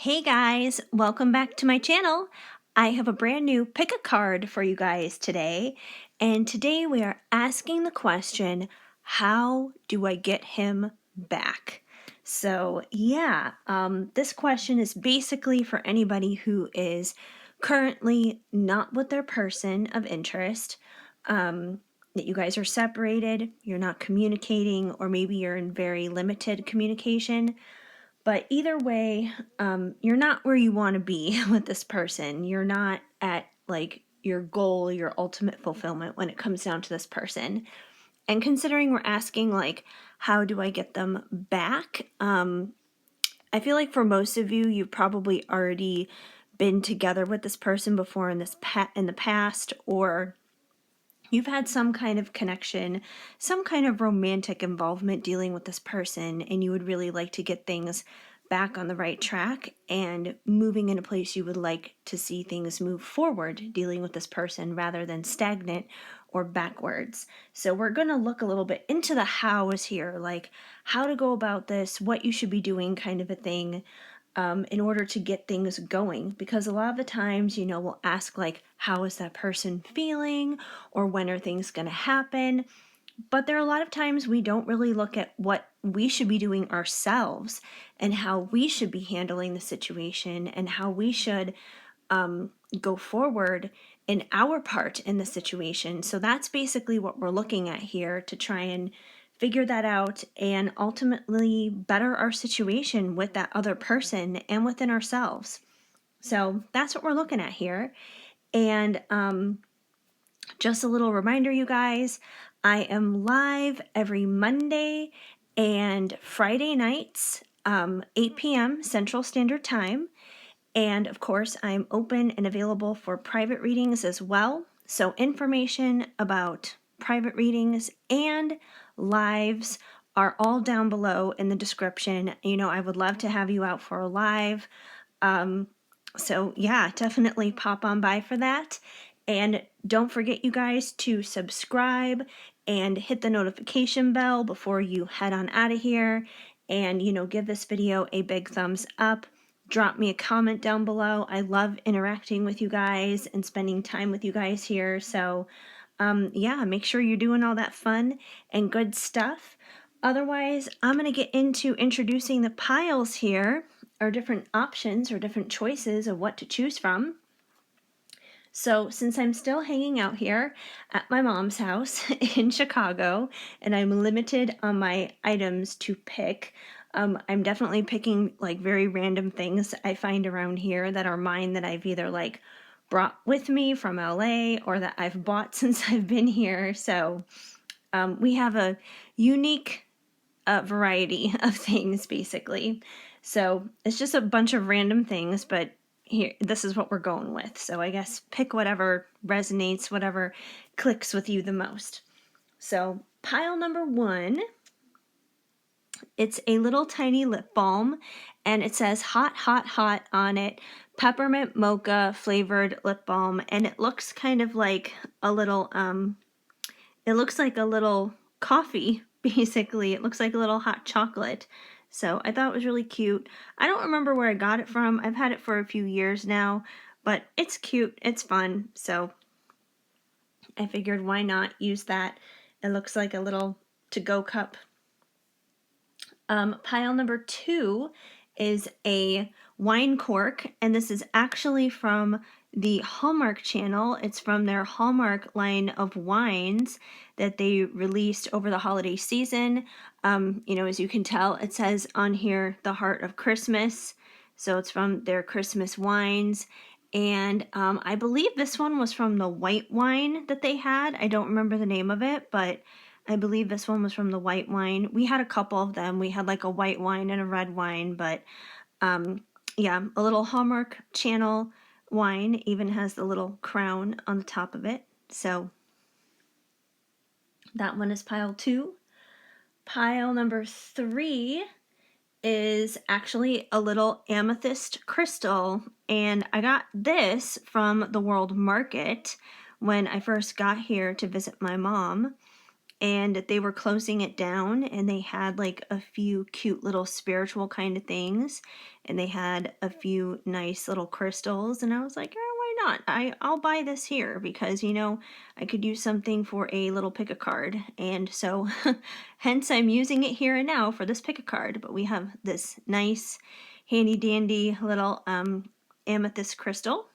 Hey guys, welcome back to my channel. I have a brand new pick a card for you guys today, and today we are asking the question, how do I get him back? So yeah, this question is basically for anybody who is currently not with their person of interest, that you guys are separated, you're not communicating, or maybe you're in very limited communication. But either way, you're not where you want to be with this person. You're not at like your goal, your ultimate fulfillment when it comes down to this person. And considering we're asking like, how do I get them back? I feel like for most of you, you've probably already been together with this person before in the past, or you've had some kind of connection, some kind of romantic involvement dealing with this person, and you would really like to get things back on the right track and moving in a place you would like to see things move forward dealing with this person rather than stagnant or backwards. So we're going to look a little bit into the hows here, like how to go about this, what you should be doing, kind of a thing, in order to get things going. Because a lot of the times, we'll ask like, how is that person feeling? Or when are things going to happen? But there are a lot of times we don't really look at what we should be doing ourselves and how we should be handling the situation and how we should go forward in our part in the situation. So that's basically what we're looking at here, to try and figure that out and ultimately better our situation with that other person and within ourselves. So that's what we're looking at here. And just a little reminder, you guys, I am live every Monday and Friday nights, 8 p.m. Central Standard Time. And of course, I'm open and available for private readings as well. So information about private readings and lives are all down below in the description. I would love to have you out for a live. So yeah, definitely pop on by for that. And don't forget, you guys, to subscribe and hit the notification bell before you head on out of here. And, give this video a big thumbs up. Drop me a comment down below. I love interacting with you guys and spending time with you guys here. So, yeah, make sure you're doing all that fun and good stuff. Otherwise, I'm going to get into introducing the piles here, or different options or different choices of what to choose from. So since I'm still hanging out here at my mom's house in Chicago and I'm limited on my items to pick, I'm definitely picking like very random things I find around here that are mine, that I've either like brought with me from LA or that I've bought since I've been here. So we have a unique variety of things basically. So it's just a bunch of random things, but here, this is what we're going with. So I guess pick whatever resonates, whatever clicks with you the most. So pile number 1, it's a little tiny lip balm, and it says hot, hot, hot on it, peppermint mocha flavored lip balm, and it looks kind of like a little, it looks like a little coffee, basically. It looks like a little hot chocolate. So I thought it was really cute. I don't remember where I got it from. I've had it for a few years now, but it's cute. It's fun. So I figured, why not use that? It looks like a little to-go cup. Pile number 2 is a wine cork, and this is actually from the Hallmark channel. It's from their Hallmark line of wines that they released over the holiday season. As you can tell, it says on here, the heart of Christmas. So it's from their Christmas wines. And I believe this one was from the white wine that they had. I don't remember the name of it, but I believe this one was from the white wine. We had a couple of them. We had like a white wine and a red wine, but yeah, a little Hallmark channel wine, even has the little crown on the top of it. So that one is pile 2. Pile number 3 is actually a little amethyst crystal, and I got this from the World Market when I first got here to visit my mom. and they were closing it down, and they had like a few cute little spiritual kind of things, and they had a few nice little crystals, and I was like, oh, why not? I'll buy this here because, you know, I could use something for a little pick a card, and so hence I'm using it here and now for this pick a card. But we have this nice handy dandy little amethyst crystal.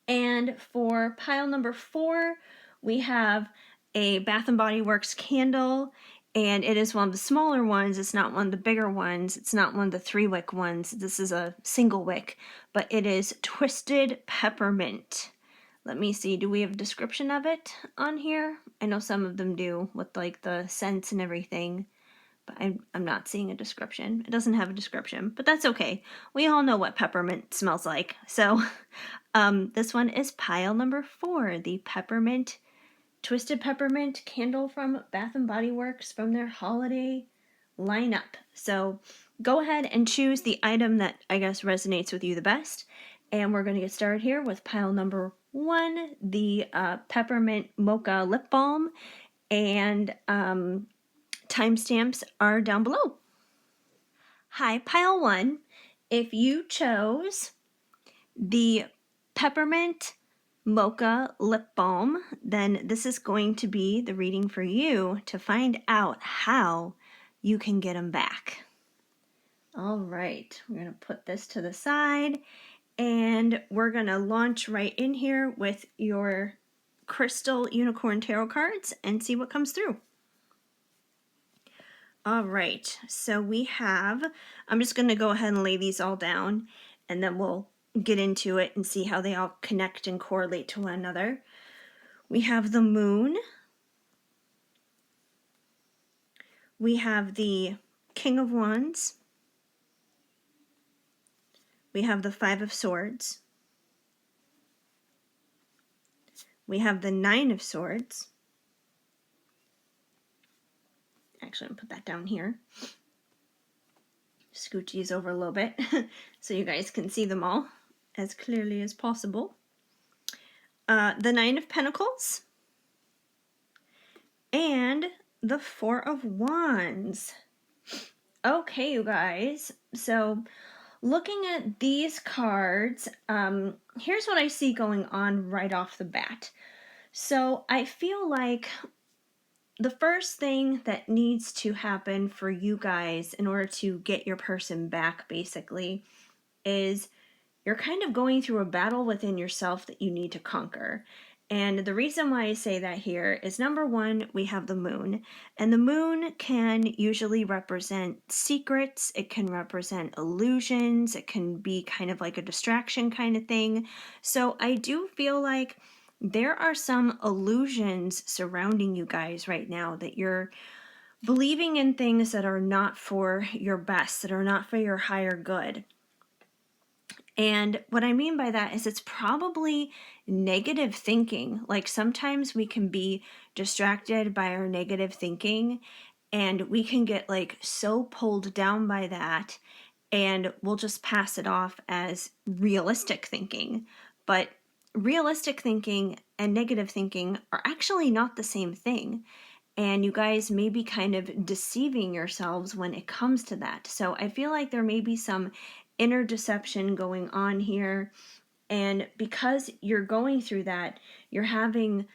And for pile number 4, we have a Bath and Body Works candle, and it is one of the smaller ones. It's not one of the bigger ones. It's not one of the 3-wick ones. This is a single wick, but it is Twisted Peppermint. Let me see, do we have a description of it on here? I know some of them do with like the scents and everything, but I'm not seeing a description. It doesn't have a description, but that's okay. We all know what peppermint smells like. So this one is pile number 4, the peppermint, Twisted Peppermint candle from Bath and Body Works from their holiday lineup. So go ahead and choose the item that I guess resonates with you the best. And we're going to get started here with pile number 1, the peppermint mocha lip balm. And timestamps are down below. Hi, pile 1. If you chose the peppermint mocha lip balm, then this is going to be the reading for you to find out how you can get them back. All right, we're going to put this to the side, and we're going to launch right in here with your crystal unicorn tarot cards and see what comes through. All right, so we have, I'm just going to go ahead and lay these all down, and then we'll get into it and see how they all connect and correlate to one another. We have the Moon. We have the King of Wands. We have the Five of Swords. We have the Nine of Swords. Actually, I'm going to put that down here. Scooch these over a little bit so you guys can see them all as clearly as possible. The Nine of Pentacles. And the Four of Wands. Okay, you guys. So looking at these cards, here's what I see going on right off the bat. So I feel like the first thing that needs to happen for you guys in order to get your person back, basically, is you're kind of going through a battle within yourself that you need to conquer. And the reason why I say that here is, number 1, we have the Moon. And the Moon can usually represent secrets. It can represent illusions. It can be kind of like a distraction kind of thing. So I do feel like there are some illusions surrounding you guys right now, that you're believing in things that are not for your best, that are not for your higher good. And what I mean by that is it's probably negative thinking. Like sometimes we can be distracted by our negative thinking, and we can get like so pulled down by that, and we'll just pass it off as realistic thinking. But realistic thinking and negative thinking are actually not the same thing. And you guys may be kind of deceiving yourselves when it comes to that. So I feel like there may be some inner deception going on here. And because you're going through that, you're having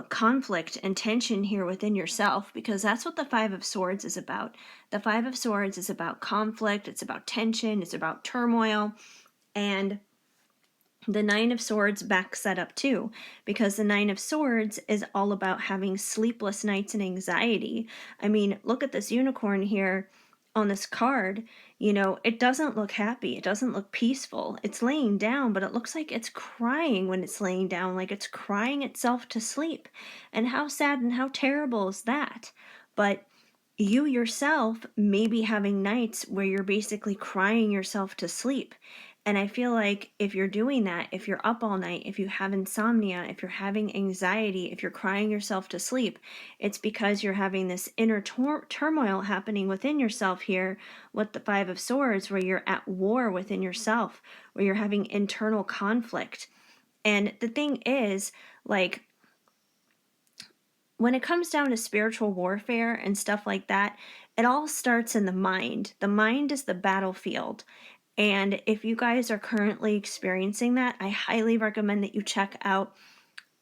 conflict and tension here within yourself, because that's what the Five of Swords is about. The Five of Swords is about conflict, it's about tension, it's about turmoil, and the Nine of Swords backs that up too, because the Nine of Swords is all about having sleepless nights and anxiety. I mean, look at this unicorn here on this card. You know, it doesn't look happy. It doesn't look peaceful. It's laying down, but it looks like it's crying when it's laying down, like it's crying itself to sleep. And how sad and how terrible is that? But you yourself may be having nights where you're basically crying yourself to sleep. And I feel like if you're doing that, if you're up all night, if you have insomnia, if you're having anxiety, if you're crying yourself to sleep, it's because you're having this inner turmoil happening within yourself here with the Five of Swords, where you're at war within yourself, where you're having internal conflict. And the thing is, like, when it comes down to spiritual warfare and stuff like that, it all starts in the mind. The mind is the battlefield. And if you guys are currently experiencing that, I highly recommend that you check out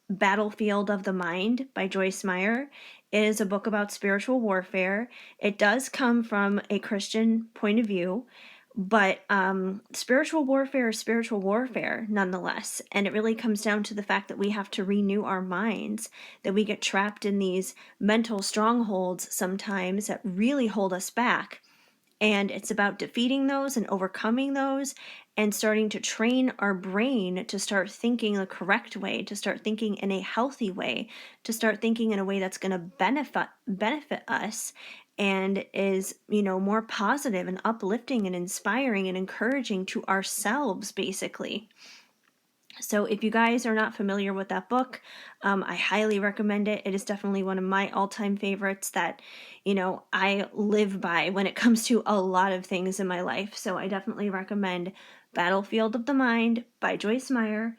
Battlefield of the Mind by Joyce Meyer. It is a book about spiritual warfare. It does come from a Christian point of view, but spiritual warfare is spiritual warfare nonetheless. And it really comes down to the fact that we have to renew our minds, that we get trapped in these mental strongholds sometimes that really hold us back. And it's about defeating those and overcoming those and starting to train our brain to start thinking the correct way, to start thinking in a healthy way, to start thinking in a way that's going to benefit us and is, more positive and uplifting and inspiring and encouraging to ourselves, basically. So if you guys are not familiar with that book, I highly recommend it. It is definitely one of my all-time favorites that, I live by when it comes to a lot of things in my life. So I definitely recommend Battlefield of the Mind by Joyce Meyer.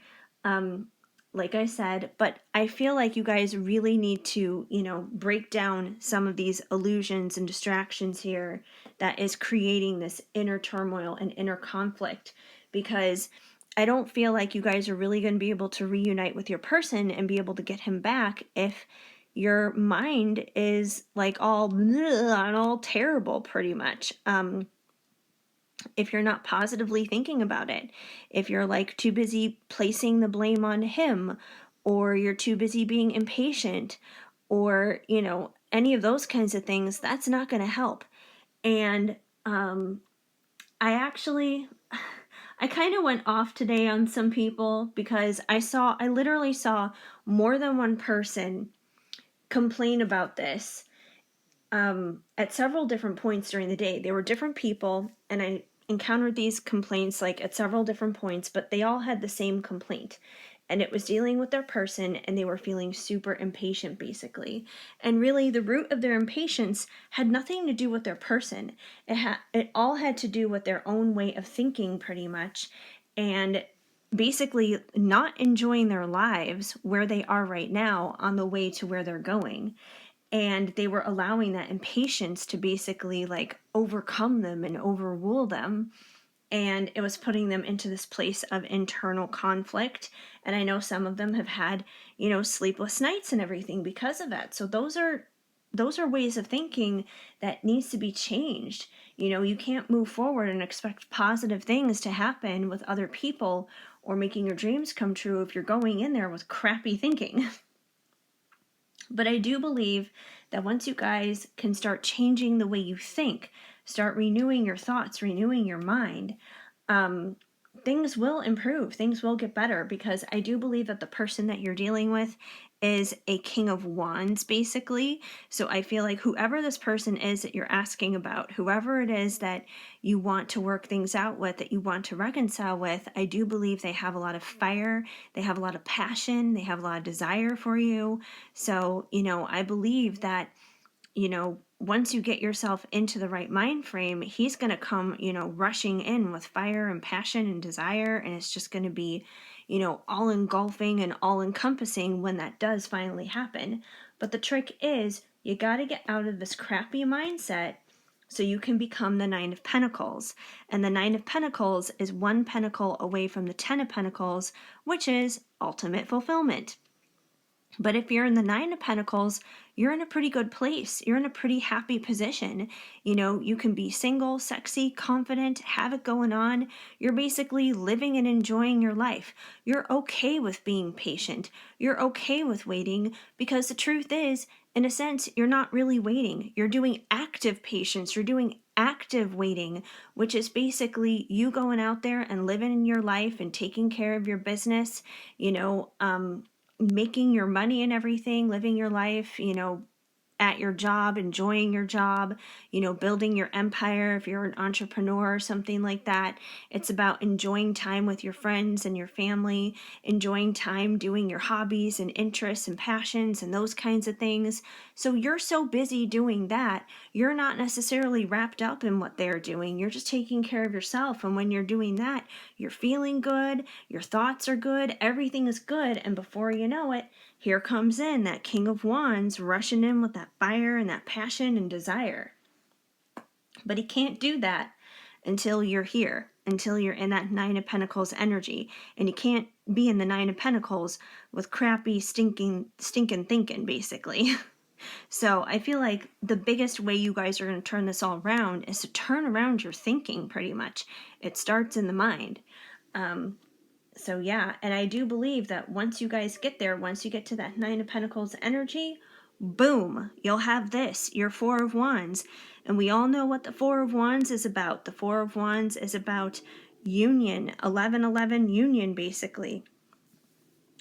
Like I said, but I feel like you guys really need to, break down some of these illusions and distractions here that is creating this inner turmoil and inner conflict, because I don't feel like you guys are really going to be able to reunite with your person and be able to get him back if your mind is like all bleh and all terrible, pretty much. If you're not positively thinking about it, if you're like too busy placing the blame on him, or you're too busy being impatient, or, any of those kinds of things, that's not going to help. And I kind of went off today on some people because I literally saw more than one person complain about this at several different points during the day. There were different people, and I encountered these complaints like at several different points, but they all had the same complaint. And it was dealing with their person, and they were feeling super impatient, basically. And really, the root of their impatience had nothing to do with their person. It all had to do with their own way of thinking, pretty much, and basically not enjoying their lives where they are right now on the way to where they're going. And they were allowing that impatience to basically like overcome them and overrule them. And it was putting them into this place of internal conflict. And I know some of them have had, sleepless nights and everything because of that. So those are ways of thinking that needs to be changed. You can't move forward and expect positive things to happen with other people or making your dreams come true if you're going in there with crappy thinking. But I do believe that once you guys can start changing the way you think, start renewing your thoughts, renewing your mind, things will improve. Things will get better, because I do believe that the person that you're dealing with is a king of wands, basically. So I feel like whoever this person is that you're asking about, whoever it is that you want to work things out with, that you want to reconcile with, I do believe they have a lot of fire, they have a lot of passion, they have a lot of desire for you. So, I believe that, once you get yourself into the right mind frame, he's going to come, rushing in with fire and passion and desire. And it's just going to be, all engulfing and all encompassing when that does finally happen. But the trick is you got to get out of this crappy mindset so you can become the Nine of Pentacles. And the Nine of Pentacles is one pentacle away from the Ten of Pentacles, which is ultimate fulfillment. But if you're in the Nine of Pentacles, you're in a pretty good place. You're in a pretty happy position. You can be single, sexy, confident, have it going on. You're basically living and enjoying your life. You're okay with being patient. You're okay with waiting, because the truth is, in a sense, you're not really waiting. You're doing active patience. You're doing active waiting, which is basically you going out there and living in your life and taking care of your business, making your money and everything, living your life, at your job, enjoying your job, building your empire if you're an entrepreneur or something like that. It's about enjoying time with your friends and your family, enjoying time doing your hobbies and interests and passions and those kinds of things. So you're so busy doing that, you're not necessarily wrapped up in what they're doing. You're just taking care of yourself. And when you're doing that, you're feeling good, your thoughts are good, everything is good. And before you know it, here comes in that King of Wands rushing in with that fire and that passion and desire. But he can't do that until you're here, until you're in that Nine of Pentacles energy. And you can't be in the Nine of Pentacles with crappy, stinking thinking, basically. So I feel like the biggest way you guys are going to turn this all around is to turn around your thinking, pretty much. It starts in the mind. So yeah, and I do believe that once you guys get there, once you get to that Nine of Pentacles energy, boom, you'll have this, your Four of Wands. And we all know what the Four of Wands is about. The Four of Wands is about union, 11-11 union, basically.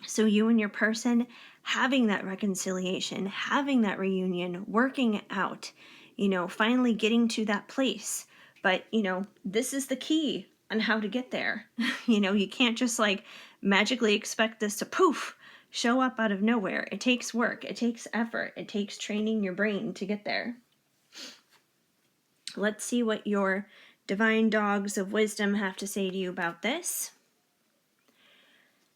So you and your person having that reconciliation, having that reunion, working it out, finally getting to that place. But, this is the key on how to get there. You can't just like magically expect this to poof, show up out of nowhere. It takes work. It takes effort. It takes training your brain to get there. Let's see what your divine dogs of wisdom have to say to you about this.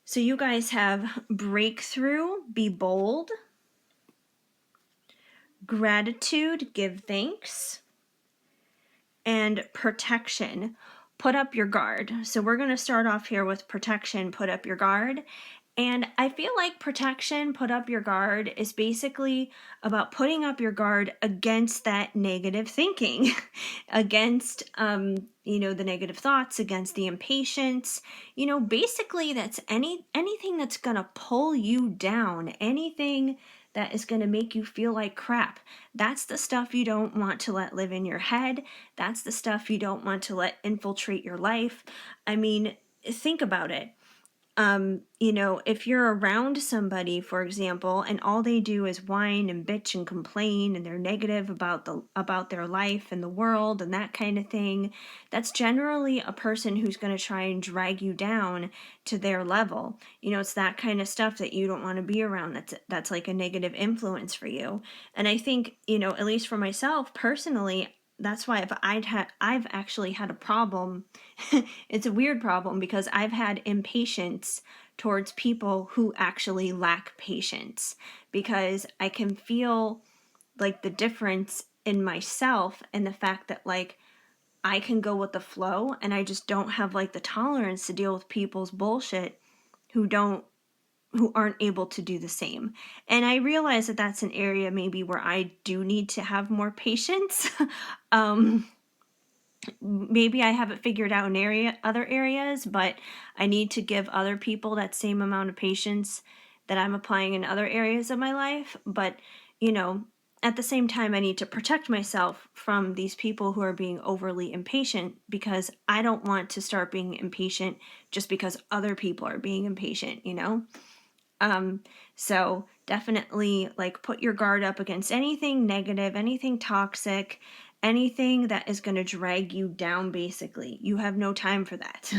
So you guys have breakthrough, be bold, gratitude, give thanks, and protection, put up your guard. So we're going to start off here with protection, put up your guard. And I feel like protection, put up your guard, is basically about putting up your guard against that negative thinking, against, the negative thoughts, against the impatience. Basically that's anything that's going to pull you down, anything that is going to make you feel like crap. That's the stuff you don't want to let live in your head. That's the stuff you don't want to let infiltrate your life. I mean, think about it. If you're around somebody, for example, and all they do is whine and bitch and complain and they're negative about their life and the world and that kind of thing, that's generally a person who's going to try and drag you down to their level. It's that kind of stuff that you don't want to be around. That's like a negative influence for you. And I think, at least for myself personally, that's why I've actually had a problem. It's a weird problem because I've had impatience towards people who actually lack patience, because I can feel like the difference in myself and the fact that like I can go with the flow and I just don't have like the tolerance to deal with people's bullshit who aren't able to do the same. And I realize that that's an area maybe where I do need to have more patience. Maybe I haven't figured out in other areas, but I need to give other people that same amount of patience that I'm applying in other areas of my life. But, at the same time, I need to protect myself from these people who are being overly impatient, because I don't want to start being impatient just because other people are being impatient, So definitely like put your guard up against anything negative, anything toxic, anything that is going to drag you down, basically. You have no time for that.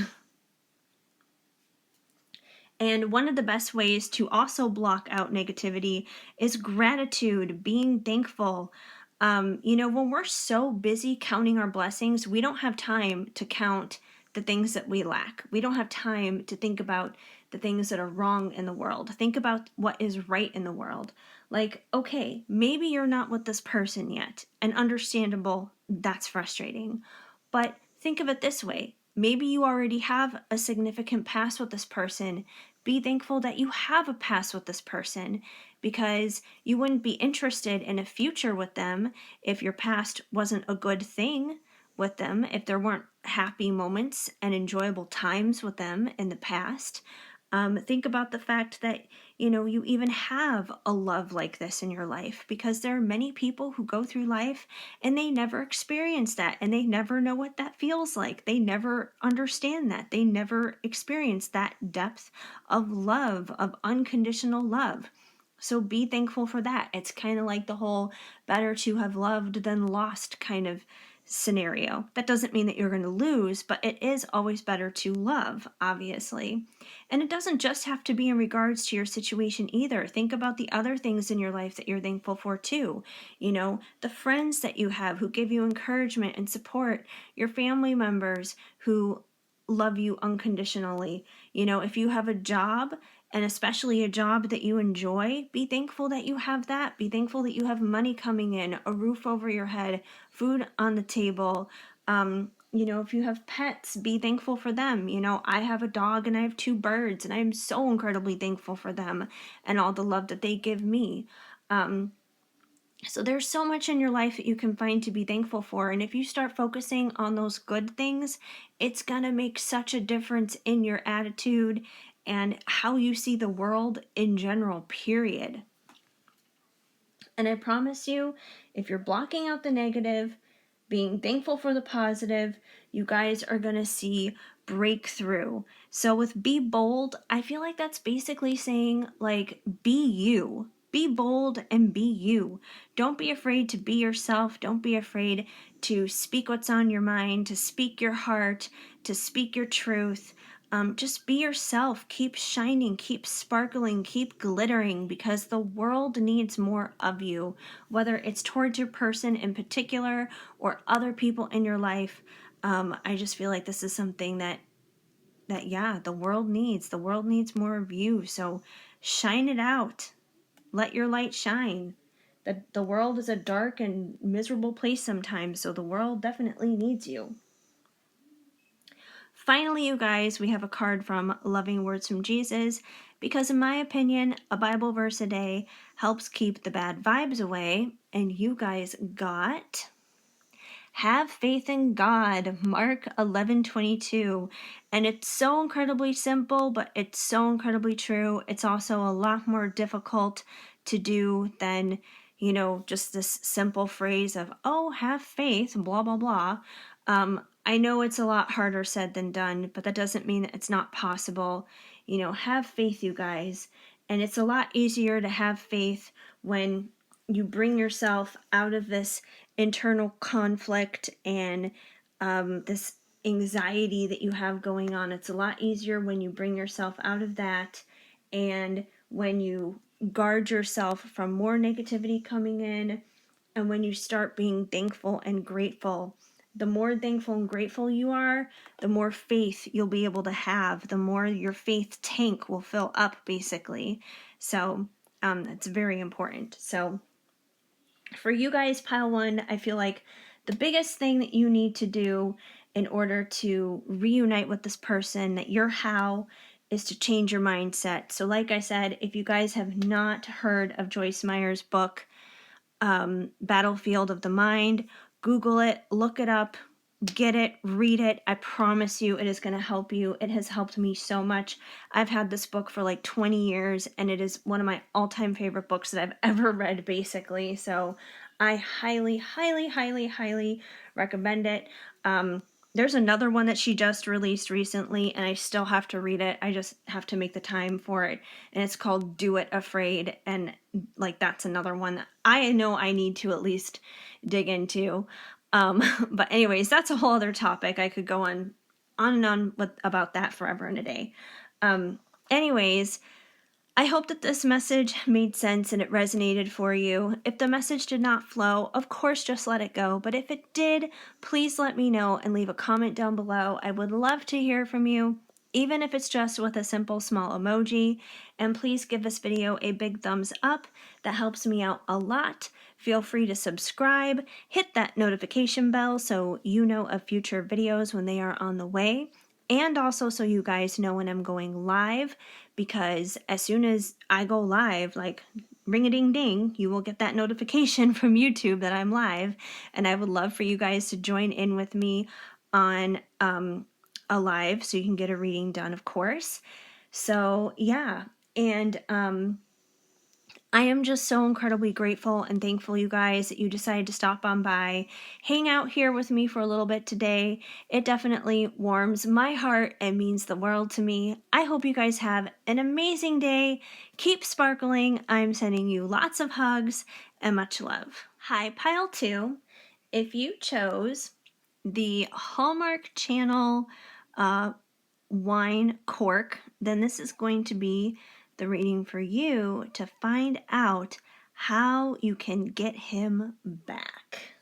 And one of the best ways to also block out negativity is gratitude, being thankful. When we're so busy counting our blessings, we don't have time to count the things that we lack. We don't have time to think about the things that are wrong in the world. Think about what is right in the world. Like, okay, maybe you're not with this person yet, and understandable, that's frustrating. But think of it this way. Maybe you already have a significant past with this person. Be thankful that you have a past with this person, because you wouldn't be interested in a future with them if your past wasn't a good thing with them, if there weren't happy moments and enjoyable times with them in the past. Think about the fact that, you even have a love like this in your life, because there are many people who go through life and they never experience that, and they never know what that feels like. They never understand that. They never experience that depth of love, of unconditional love. So be thankful for that. It's kind of like the whole better to have loved than lost kind of scenario. That doesn't mean that you're going to lose, but it is always better to love, obviously. And it doesn't just have to be in regards to your situation either. Think about the other things in your life that you're thankful for too. The friends that you have who give you encouragement and support, your family members who love you unconditionally. If you have a job and especially a job that you enjoy, be thankful that you have that. Be thankful that you have money coming in, a roof over your head, food on the table. If you have pets, be thankful for them. I have a dog and I have 2 birds, and I am so incredibly thankful for them and all the love that they give me. So there's so much in your life that you can find to be thankful for. And if you start focusing on those good things, it's going to make such a difference in your attitude and how you see the world in general, period. And I promise you, if you're blocking out the negative, being thankful for the positive, you guys are going to see breakthrough. So with be bold, I feel like that's basically saying, like, be you. Be bold and be you. Don't be afraid to be yourself. Don't be afraid to speak what's on your mind, to speak your heart, to speak your truth. Just be yourself. Keep shining, keep sparkling, keep glittering, because the world needs more of you, whether it's towards your person in particular or other people in your life. I just feel like this is something that the world needs. The world needs more of you. So shine it out. Let your light shine. The world is a dark and miserable place sometimes, so the world definitely needs you. Finally, you guys, we have a card from Loving Words from Jesus, because in my opinion, a Bible verse a day helps keep the bad vibes away, and you guys got have faith in God, Mark 11:22. And it's so incredibly simple, but it's so incredibly true. It's also a lot more difficult to do than, just this simple phrase of, oh, have faith, blah, blah, blah. I know it's a lot harder said than done, but that doesn't mean that it's not possible. Have faith, you guys. And it's a lot easier to have faith when you bring yourself out of this internal conflict and this anxiety that you have going on. It's a lot easier when you bring yourself out of that, and when you guard yourself from more negativity coming in, and when you start being thankful and grateful. The more thankful and grateful you are, the more faith you'll be able to have, the more your faith tank will fill up, basically. So it's very important. So for you guys, pile one, I feel like the biggest thing that you need to do in order to reunite with this person, that your how, is to change your mindset. So like I said, if you guys have not heard of Joyce Meyer's book, Battlefield of the Mind, Google it, look it up, get it, read it. I promise you it is going to help you. It has helped me so much. I've had this book for like 20 years, and it is one of my all-time favorite books that I've ever read, basically. So I highly, highly, highly, highly recommend it. There's another one that she just released recently, and I still have to read it. I just have to make the time for it. And it's called Do It Afraid. And like, that's another one that I know I need to at least dig into. But anyways, that's a whole other topic. I could go on and on about that forever and a day. Anyways, I hope that this message made sense and it resonated for you. If the message did not flow, of course, just let it go. But if it did, please let me know and leave a comment down below. I would love to hear from you, even if it's just with a simple small emoji. And please give this video a big thumbs up. That helps me out a lot. Feel free to subscribe, hit that notification bell so you know of future videos when they are on the way. And also so you guys know when I'm going live, because as soon as I go live, like ring-a-ding-ding, you will get that notification from YouTube that I'm live. And I would love for you guys to join in with me on a live so you can get a reading done, of course. So yeah, and I am just so incredibly grateful and thankful, you guys, that you decided to stop on by, hang out here with me for a little bit today. It definitely warms my heart and means the world to me. I hope you guys have an amazing day. Keep sparkling. I'm sending you lots of hugs and much love. Hi, Pile 2. If you chose the Hallmark Channel wine cork, then this is going to be the reading for you to find out how you can get him back,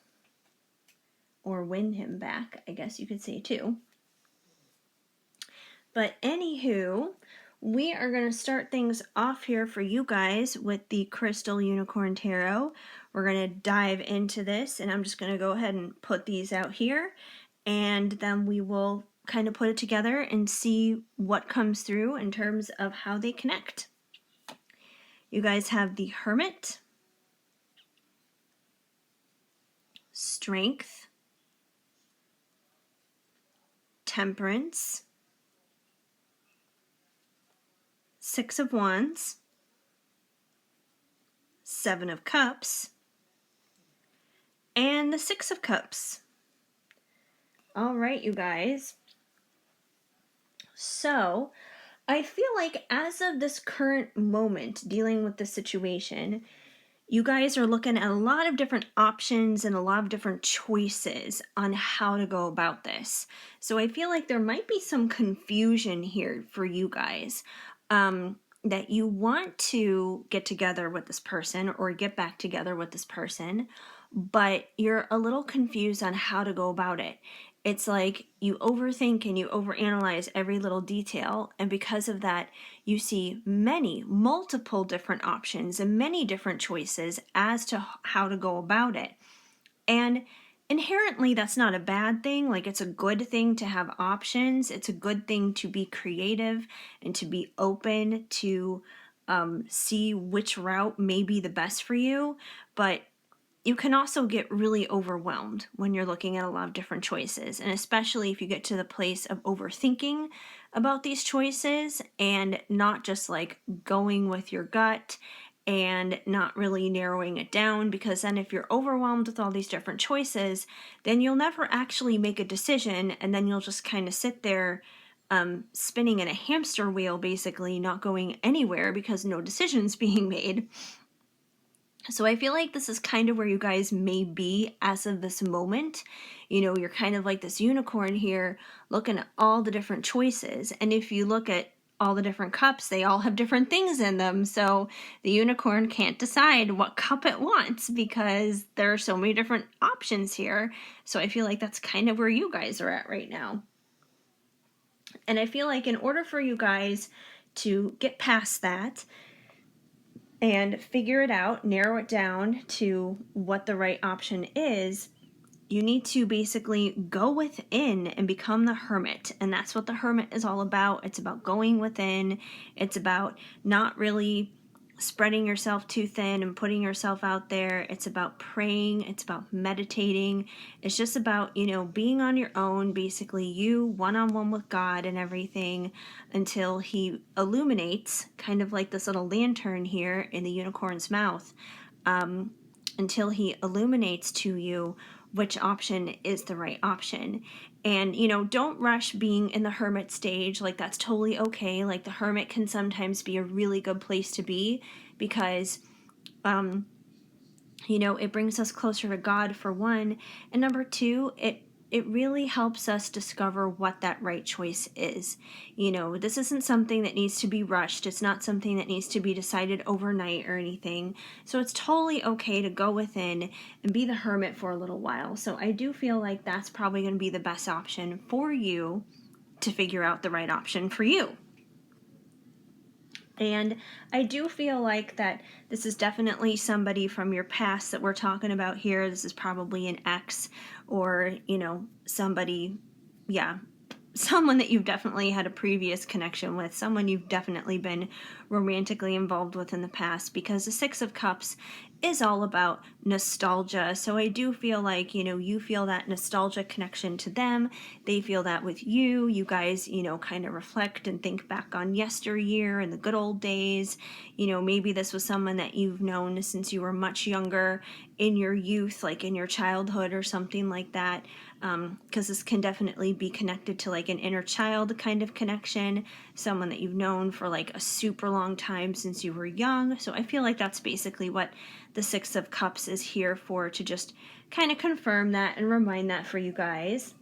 or win him back, I guess you could say too. But anywho, we are going to start things off here for you guys with the Crystal Unicorn Tarot. We're going to dive into this, and I'm just going to go ahead and put these out here, and then we will kind of put it together and see what comes through in terms of how they connect. You guys have the Hermit, Strength, Temperance, Six of Wands, Seven of Cups, and the Six of Cups. All right, you guys. So, I feel like as of this current moment dealing with the situation, you guys are looking at a lot of different options and a lot of different choices on how to go about this. So I feel like there might be some confusion here for you guys, that you want to get together with this person or get back together with this person, but you're a little confused on how to go about it. It's like you overthink and you overanalyze every little detail, and because of that, you see multiple different options and many different choices as to how to go about it. And inherently, that's not a bad thing. Like, it's a good thing to have options. It's a good thing to be creative and to be open to see which route may be the best for you. But you can also get really overwhelmed when you're looking at a lot of different choices, and especially if you get to the place of overthinking about these choices and not just like going with your gut and not really narrowing it down, because then if you're overwhelmed with all these different choices, then you'll never actually make a decision, and then you'll just kind of sit there spinning in a hamster wheel, basically not going anywhere because no decision's being made. So I feel like this is kind of where you guys may be as of this moment. You know, you're kind of like this unicorn here looking at all the different choices. And if you look at all the different cups, they all have different things in them. So the unicorn can't decide what cup it wants because there are so many different options here. So I feel like that's kind of where you guys are at right now. And I feel like in order for you guys to get past that and figure it out, narrow it down to what the right option is, you need to basically go within and become the hermit. And that's what the hermit is all about. It's about going within. It's about not really spreading yourself too thin and putting yourself out there. It's about praying. It's about meditating. It's just about, being on your own, basically you one-on-one with God and everything, until he illuminates, kind of like this little lantern here in the unicorn's mouth, until he illuminates to you which option is the right option. And, don't rush being in the hermit stage. Like, that's totally okay. Like, the hermit can sometimes be a really good place to be because, it brings us closer to God, for one. And number two, it really helps us discover what that right choice is. This isn't something that needs to be rushed. It's not something that needs to be decided overnight or anything. So it's totally okay to go within and be the hermit for a little while. So I do feel like that's probably going to be the best option for you to figure out the right option for you. And I do feel like that this is definitely somebody from your past that we're talking about here. This is probably an ex or, somebody, someone that you've definitely had a previous connection with, someone you've definitely been romantically involved with in the past, because the Six of Cups is all about nostalgia. So I do feel like, you feel that nostalgia connection to them. They feel that with you. You guys, kind of reflect and think back on yesteryear and the good old days. Maybe this was someone that you've known since you were much younger, in your youth, like in your childhood or something like that. Because this can definitely be connected to like an inner child kind of connection, someone that you've known for like a super long time since you were young. So I feel like that's basically what the Six of Cups is here for, to just kind of confirm that and remind that for you guys.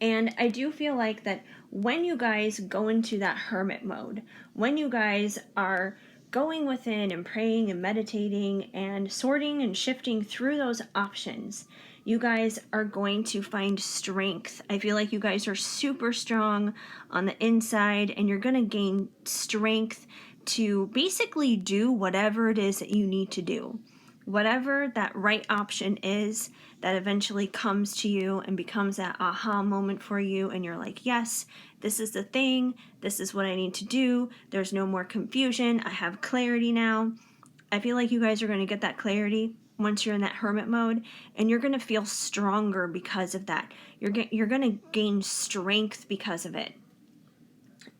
And I do feel like that when you guys go into that hermit mode, when you guys are going within and praying and meditating and sorting and shifting through those options, You guys are going to find strength. I feel like you guys are super strong on the inside, and you're going to gain strength to basically do whatever it is that you need to do. Whatever that right option is that eventually comes to you and becomes that aha moment for you, and you're like, yes, this is the thing, this is what I need to do, there's no more confusion, I have clarity now. I feel like you guys are going to get that clarity once you're in that hermit mode, and you're going to feel stronger because of that. You're going to gain strength because of it.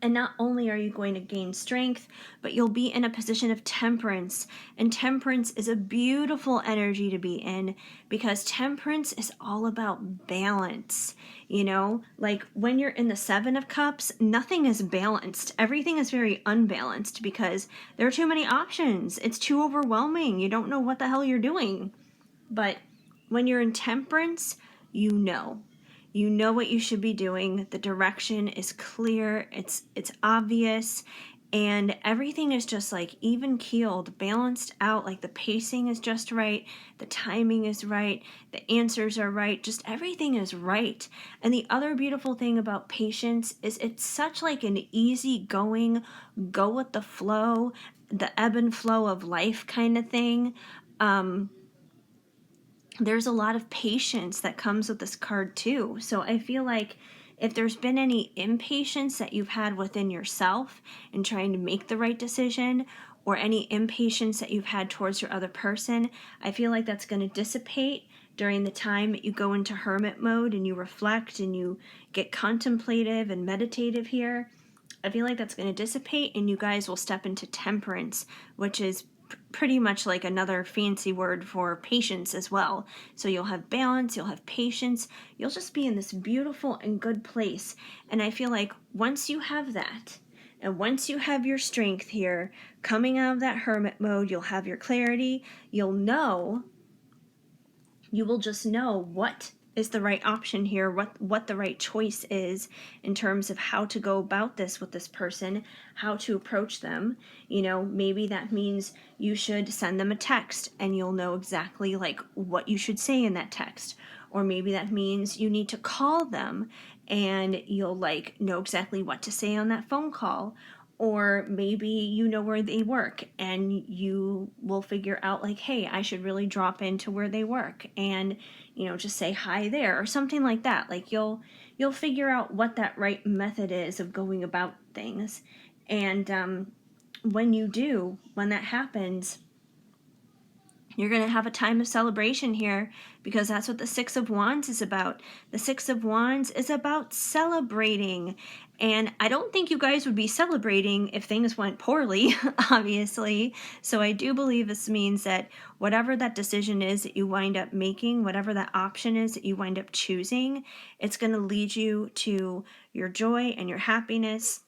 And not only are you going to gain strength, but you'll be in a position of temperance. And temperance is a beautiful energy to be in, because temperance is all about balance. You know, like when you're in the Seven of Cups, nothing is balanced. Everything is very unbalanced because there are too many options. It's too overwhelming. You don't know what the hell you're doing. But when you're in temperance, you know. You know what you should be doing. The direction is clear. It's obvious, and everything is just like even keeled, balanced out. Like the pacing is just right, the timing is right, the answers are right. Just everything is right. And the other beautiful thing about patience is it's such like an easy going, go with the flow, the ebb and flow of life kind of thing. There's a lot of patience that comes with this card too. So I feel like if there's been any impatience that you've had within yourself in trying to make the right decision, or any impatience that you've had towards your other person, I feel like that's going to dissipate during the time that you go into hermit mode and you reflect and you get contemplative and meditative here. I feel like that's going to dissipate, and you guys will step into temperance, which is pretty much like another fancy word for patience as well. So you'll have balance, you'll have patience, you'll just be in this beautiful and good place. And I feel like once you have that, and once you have your strength here, coming out of that hermit mode, you'll have your clarity, you will just know what is the right option here, what the right choice is in terms of how to go about this with this person, how to approach them. You know, maybe that means you should send them a text and you'll know exactly like what you should say in that text. Or maybe that means you need to call them and you'll like know exactly what to say on that phone call. Or maybe you know where they work and you will figure out like, hey, I should really drop into where they work and, you know, just say hi there or something like that. Like you'll figure out what that right method is of going about things. And when that happens, you're going to have a time of celebration here, because that's what the Six of Wands is about. The Six of Wands is about celebrating. And I don't think you guys would be celebrating if things went poorly, obviously. So I do believe this means that whatever that decision is that you wind up making, whatever that option is that you wind up choosing, it's going to lead you to your joy and your happiness.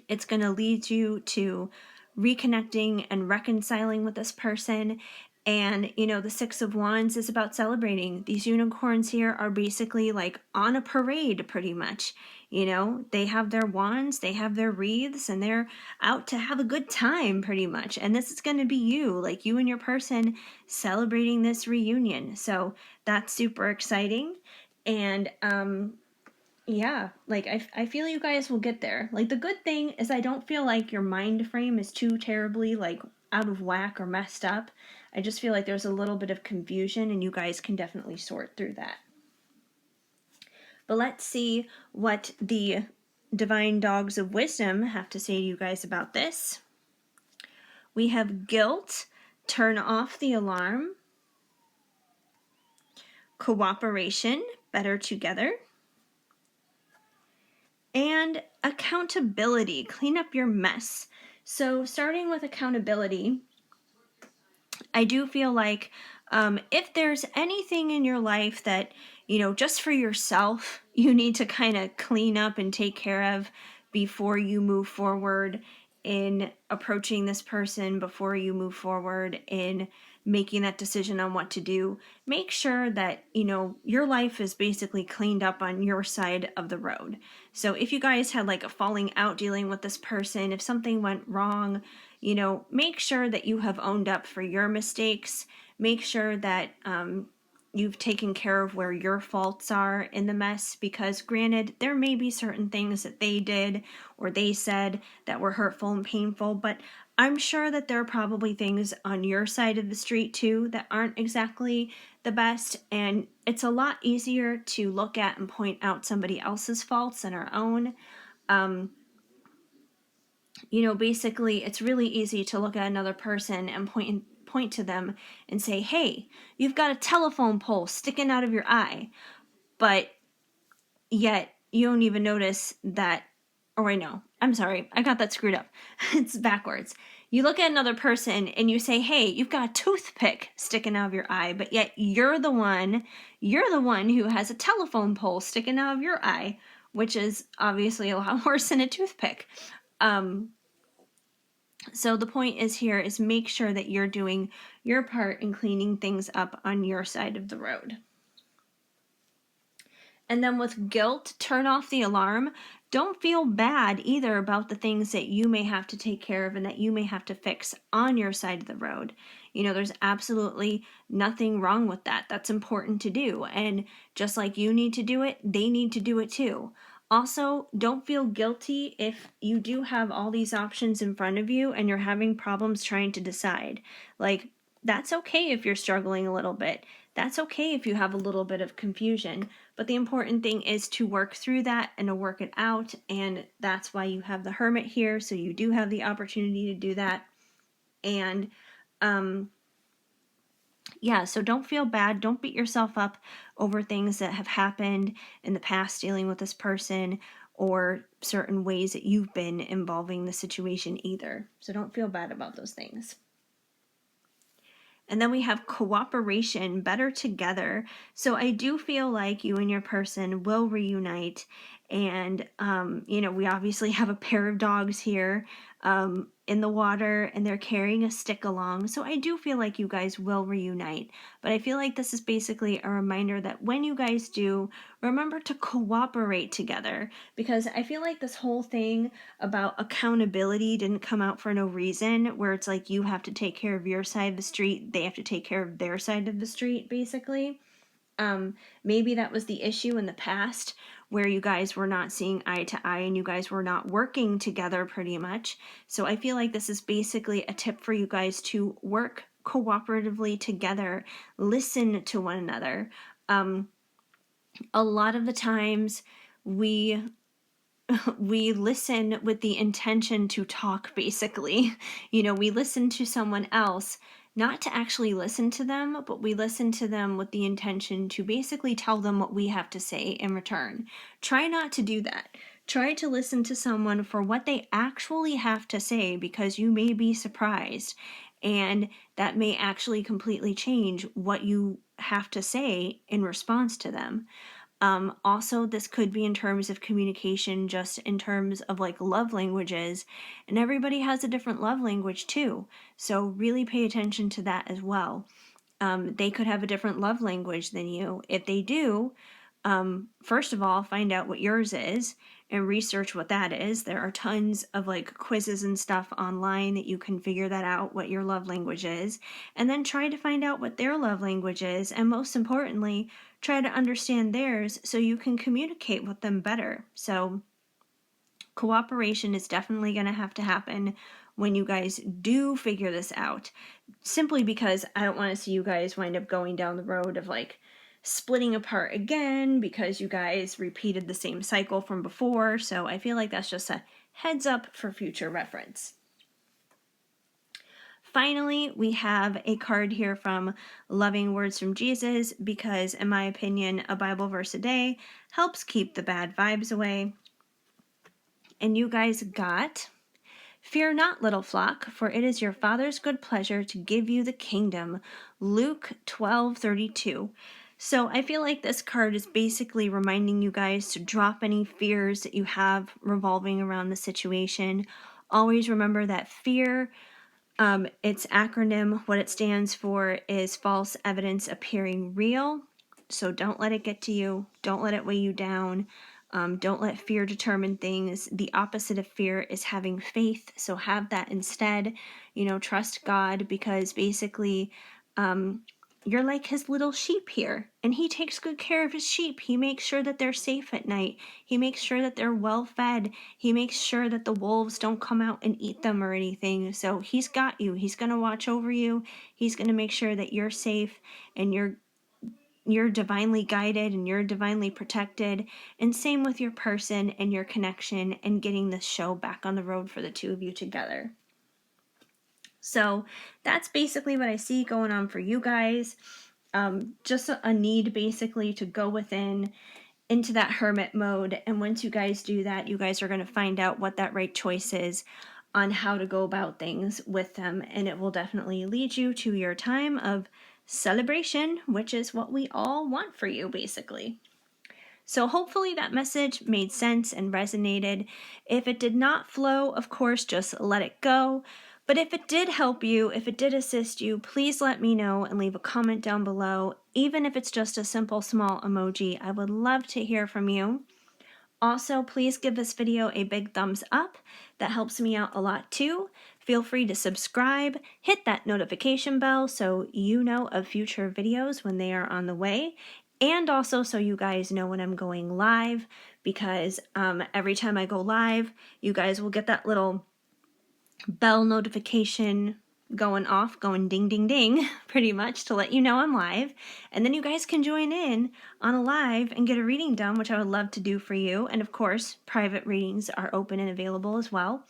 It's going to lead you to reconnecting and reconciling with this person. And, you know, the Six of Wands is about celebrating. These unicorns here are basically like on a parade, pretty much. You know, they have their wands, they have their wreaths, and they're out to have a good time, pretty much. And this is going to be you, like you and your person celebrating this reunion. So that's super exciting. And, yeah, like I feel you guys will get there. Like the good thing is I don't feel like your mind frame is too terribly like out of whack or messed up. I just feel like there's a little bit of confusion, and you guys can definitely sort through that. But let's see what the divine dogs of wisdom have to say to you guys about this. We have guilt, turn off the alarm. Cooperation, better together. And accountability, clean up your mess. So starting with accountability, I do feel like if there's anything in your life that, you know, just for yourself, you need to kind of clean up and take care of before you move forward in approaching this person, before you move forward in making that decision on what to do, make sure that, you know, your life is basically cleaned up on your side of the road. So if you guys had like a falling out dealing with this person, if something went wrong, you know, make sure that you have owned up for your mistakes. Make sure that you've taken care of where your faults are in the mess, because granted, there may be certain things that they did or they said that were hurtful and painful, but I'm sure that there are probably things on your side of the street too that aren't exactly the best, and it's a lot easier to look at and point out somebody else's faults than our own. Basically, it's really easy to look at another person and point to them and say, hey, you've got a telephone pole sticking out of your eye. But yet, you don't even notice that. Oh, I know. I'm sorry. I got that screwed up. It's backwards. You look at another person and you say, hey, you've got a toothpick sticking out of your eye. But yet, you're the one who has a telephone pole sticking out of your eye, which is obviously a lot worse than a toothpick. So the point is make sure that you're doing your part in cleaning things up on your side of the road. And then with guilt, turn off the alarm. Don't feel bad either about the things that you may have to take care of and that you may have to fix on your side of the road. There's absolutely nothing wrong with that. That's important to do. And just like you need to do it, they need to do it too. Also, don't feel guilty if you do have all these options in front of you and you're having problems trying to decide. That's okay if you're struggling a little bit. That's okay if you have a little bit of confusion. But the important thing is to work through that and to work it out. And that's why you have the hermit here. So you do have the opportunity to do that. And so don't feel bad. Don't beat yourself up over things that have happened in the past dealing with this person or certain ways that you've been involving the situation either. So don't feel bad about those things. And then we have cooperation, better together. So I do feel like you and your person will reunite. And, we obviously have a pair of dogs here in the water, and they're carrying a stick along. So I do feel like you guys will reunite. But I feel like this is basically a reminder that when you guys do, remember to cooperate together. Because I feel like this whole thing about accountability didn't come out for no reason, where it's like you have to take care of your side of the street, they have to take care of their side of the street, basically. Maybe that was the issue in the past where you guys were not seeing eye to eye and you guys were not working together pretty much. So I feel like this is basically a tip for you guys to work cooperatively together, listen to one another. A lot of the times we listen with the intention to talk, basically. We listen to someone else, not to actually listen to them, but we listen to them with the intention to basically tell them what we have to say in return. Try not to do that. Try to listen to someone for what they actually have to say, because you may be surprised. And that may actually completely change what you have to say in response to them. Also, this could be in terms of communication, just in terms of love languages, and everybody has a different love language too. So really pay attention to that as well. They could have a different love language than you. If they do, first of all, find out what yours is and research what that is. There are tons of quizzes and stuff online that you can figure that out, what your love language is, and then try to find out what their love language is, and most importantly, try to understand theirs so you can communicate with them better. So cooperation is definitely going to have to happen when you guys do figure this out, simply because I don't want to see you guys wind up going down the road of splitting apart again because you guys repeated the same cycle from before. So I feel like that's just a heads up for future reference. Finally, we have a card here from Loving Words from Jesus, because in my opinion, a Bible verse a day helps keep the bad vibes away. And you guys got, "Fear not, little flock, for it is your Father's good pleasure to give you the kingdom." Luke 12:32. So I feel like this card is basically reminding you guys to drop any fears that you have revolving around the situation. Always remember that fear, its acronym, what it stands for is false evidence appearing real. So don't let it get to you. Don't let it weigh you down. Don't let fear determine things. The opposite of fear is having faith. So have that instead. Trust God, because basically you're like his little sheep here, and he takes good care of his sheep. He makes sure that they're safe at night. He makes sure that they're well fed. He makes sure that the wolves don't come out and eat them or anything. So he's got you. He's going to watch over you. He's going to make sure that you're safe and you're divinely guided and you're divinely protected. And same with your person and your connection and getting this show back on the road for the two of you together. So that's basically what I see going on for you guys. Just a need basically to go within into that hermit mode. And once you guys do that, you guys are going to find out what that right choice is on how to go about things with them. And it will definitely lead you to your time of celebration, which is what we all want for you basically. So hopefully that message made sense and resonated. If it did not flow, of course, just let it go. But if it did help you, if it did assist you, please let me know and leave a comment down below. Even if it's just a simple small emoji, I would love to hear from you. Also, please give this video a big thumbs up. That helps me out a lot too. Feel free to subscribe, hit that notification bell so you know of future videos when they are on the way, and also so you guys know when I'm going live, because every time I go live, you guys will get that little bell notification going off, going ding, ding, ding, pretty much to let you know I'm live. And then you guys can join in on a live and get a reading done, which I would love to do for you. And of course, private readings are open and available as well.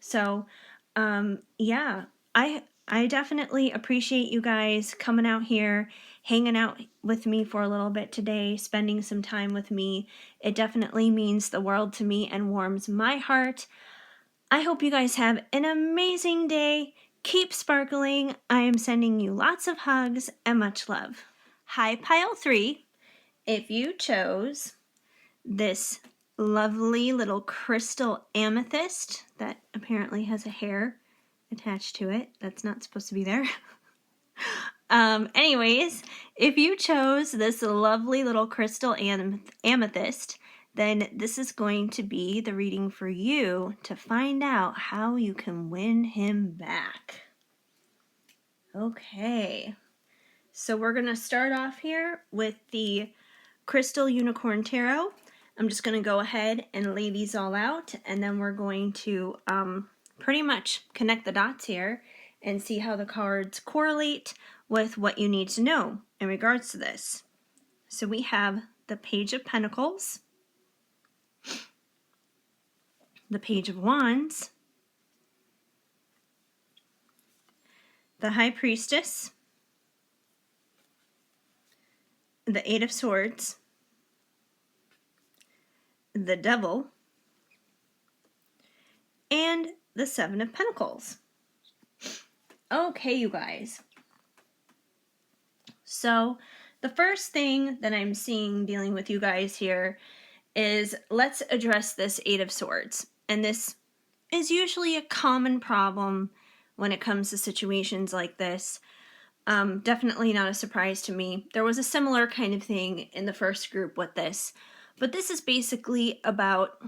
So, yeah, I definitely appreciate you guys coming out here, hanging out with me for a little bit today, spending some time with me. It definitely means the world to me and warms my heart. I hope you guys have an amazing day. Keep sparkling. I am sending you lots of hugs and much love. Hi, Pile 3. If you chose this lovely little crystal amethyst that apparently has a hair attached to it, that's not supposed to be there. Anyways, if you chose this lovely little crystal amethyst, then this is going to be the reading for you to find out how you can win him back. Okay, so we're going to start off here with the Crystal Unicorn Tarot. I'm just going to go ahead and lay these all out, and then we're going to pretty much connect the dots here and see how the cards correlate with what you need to know in regards to this. So we have the Page of Pentacles, the Page of Wands, the High Priestess, the Eight of Swords, the Devil, and the Seven of Pentacles. Okay, you guys. So the first thing that I'm seeing dealing with you guys here is let's address this Eight of Swords. And this is usually a common problem when it comes to situations like this. Definitely not a surprise to me. There was a similar kind of thing in the first group with this. But this is basically about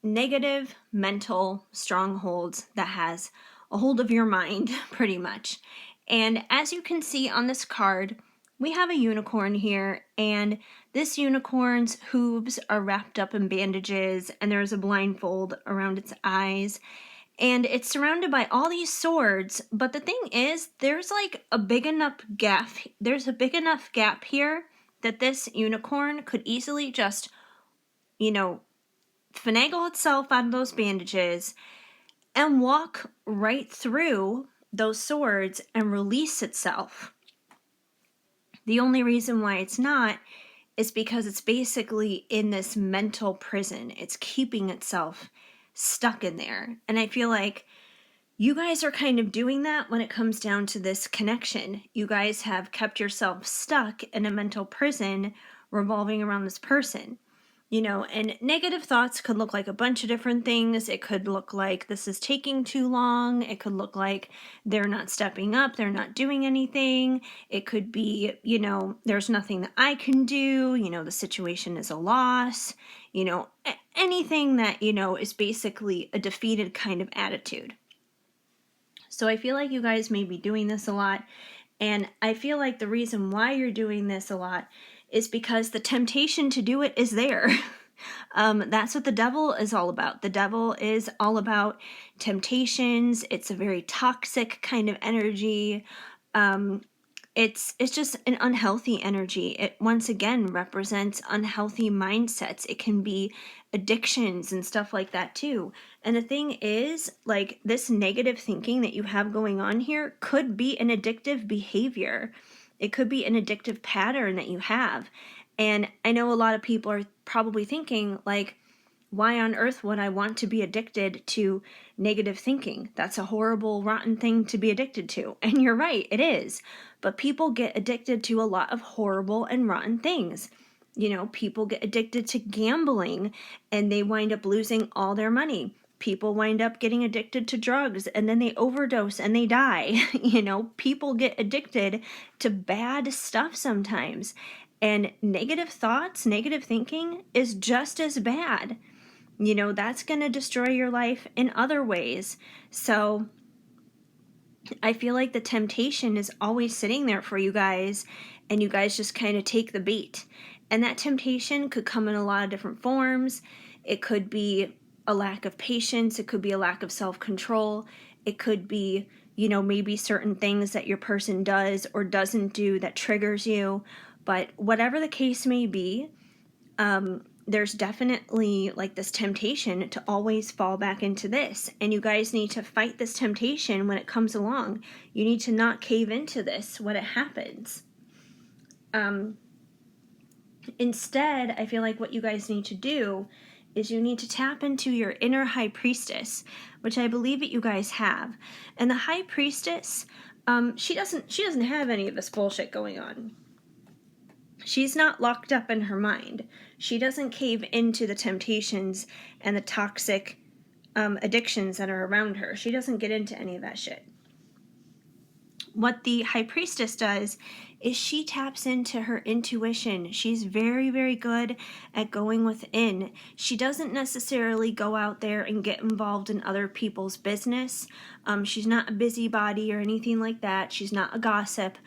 negative mental strongholds that has a hold of your mind, pretty much. And as you can see on this card, we have a unicorn here, and this unicorn's hooves are wrapped up in bandages, and there's a blindfold around its eyes, and it's surrounded by all these swords. But the thing is, there's like a big enough gap. There's a big enough gap here that this unicorn could easily just, finagle itself out of those bandages and walk right through those swords and release itself. The only reason why it's not is because it's basically in this mental prison. It's keeping itself stuck in there. And I feel like you guys are kind of doing that when it comes down to this connection. You guys have kept yourself stuck in a mental prison revolving around this person. And negative thoughts could look like a bunch of different things. It could look like this is taking too long. It could look like they're not stepping up. They're not doing anything. It could be, there's nothing that I can do. The situation is a loss. Anything that, is basically a defeated kind of attitude. So I feel like you guys may be doing this a lot. And I feel like the reason why you're doing this a lot is because the temptation to do it is there. That's what the devil is all about. The devil is all about temptations. It's a very toxic kind of energy. It's just an unhealthy energy. It once again represents unhealthy mindsets. It can be addictions and stuff like that too. And the thing is, like, this negative thinking that you have going on here could be an addictive behavior. It could be an addictive pattern that you have. And I know a lot of people are probably thinking, like, why on earth would I want to be addicted to negative thinking? That's a horrible, rotten thing to be addicted to. And you're right, it is. But people get addicted to a lot of horrible and rotten things. You know, people get addicted to gambling and they wind up losing all their money. People wind up getting addicted to drugs and then they overdose and they die. You know, people get addicted to bad stuff sometimes. And negative thoughts, negative thinking is just as bad. You know, that's going to destroy your life in other ways. So I feel like the temptation is always sitting there for you guys, and you guys just kind of take the bait. And that temptation could come in a lot of different forms. It could be a lack of patience. It could be a lack of self-control. It could be, you know, maybe certain things that your person does or doesn't do that triggers you. But whatever the case may be, there's definitely like this temptation to always fall back into this. And you guys need to fight this temptation when it comes along. You need to not cave into this when it happens. Instead, I feel like what you guys need to do is you need to tap into your inner high priestess, which I believe that you guys have. And the high priestess, she doesn't have any of this bullshit going on. She's not locked up in her mind. She doesn't cave into the temptations and the toxic addictions that are around her. She doesn't get into any of that shit. What the high priestess does is she taps into her intuition. She's very, very good at going within. She doesn't necessarily go out there and get involved in other people's business. She's not a busybody or anything like that. She's not a gossip.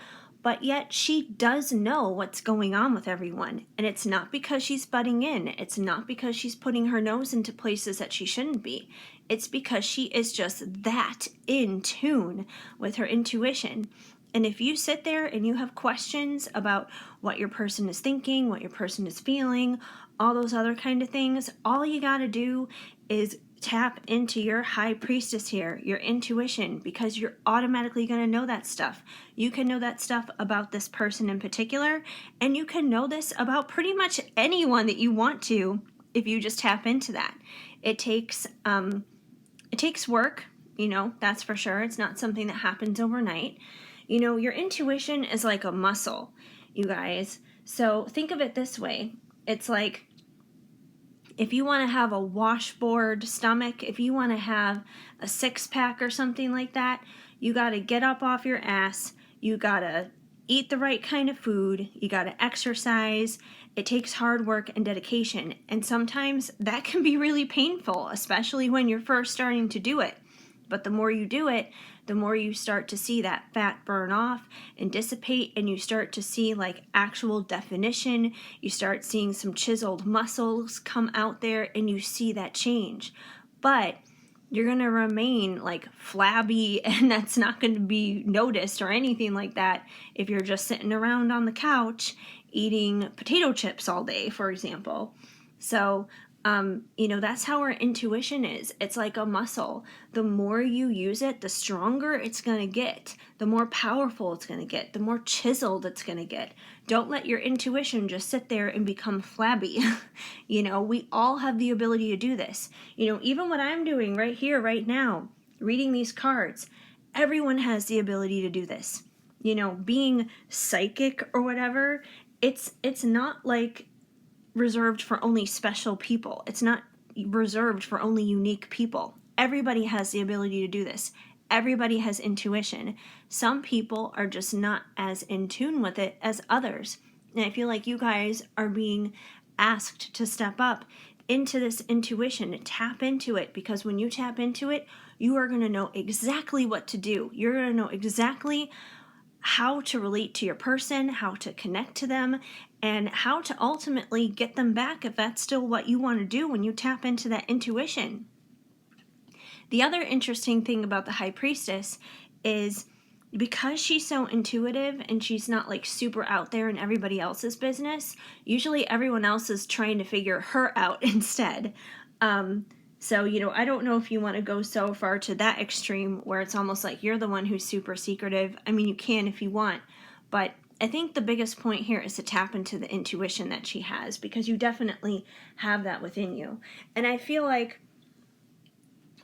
But yet she does know what's going on with everyone. And it's not because she's butting in. It's not because she's putting her nose into places that she shouldn't be. It's because she is just that in tune with her intuition. And if you sit there and you have questions about what your person is thinking, what your person is feeling, all those other kind of things, all you got to do is tap into your high priestess here, your intuition, because you're automatically going to know that stuff. You can know that stuff about this person in particular, and you can know this about pretty much anyone that you want to if you just tap into that. It takes work, you know, that's for sure. It's not something that happens overnight. You know, your intuition is like a muscle, you guys. So think of it this way. It's like, if you want to have a washboard stomach, if you want to have a six-pack or something like that, you got to get up off your ass. You got to eat the right kind of food. You got to exercise. It takes hard work and dedication. And sometimes that can be really painful, especially when you're first starting to do it. But the more you do it, the more you start to see that fat burn off and dissipate, and you start to see like actual definition. You start seeing some chiseled muscles come out there, and you see that change. But you're going to remain like flabby, and that's not going to be noticed or anything like that if you're just sitting around on the couch eating potato chips all day, for example. So you know, that's how our intuition is. It's like a muscle. The more you use it, the stronger it's going to get, the more powerful it's going to get, the more chiseled it's going to get. Don't let your intuition just sit there and become flabby. You know, we all have the ability to do this. You know, even what I'm doing right here, right now, reading these cards, everyone has the ability to do this. You know, being psychic or whatever, it's not like reserved for only special people. It's not reserved for only unique people. Everybody has the ability to do this. Everybody has intuition. Some people are just not as in tune with it as others. And I feel like you guys are being asked to step up into this intuition, tap into it, because when you tap into it, you are going to know exactly what to do. You're going to know exactly how to relate to your person, how to connect to them, and how to ultimately get them back if that's still what you want to do when you tap into that intuition. The other interesting thing about the High Priestess is because she's so intuitive and she's not like super out there in everybody else's business, usually everyone else is trying to figure her out instead. So, I don't know if you want to go so far to that extreme where it's almost like you're the one who's super secretive. I mean, you can if you want, but I think the biggest point here is to tap into the intuition that she has, because you definitely have that within you. And I feel like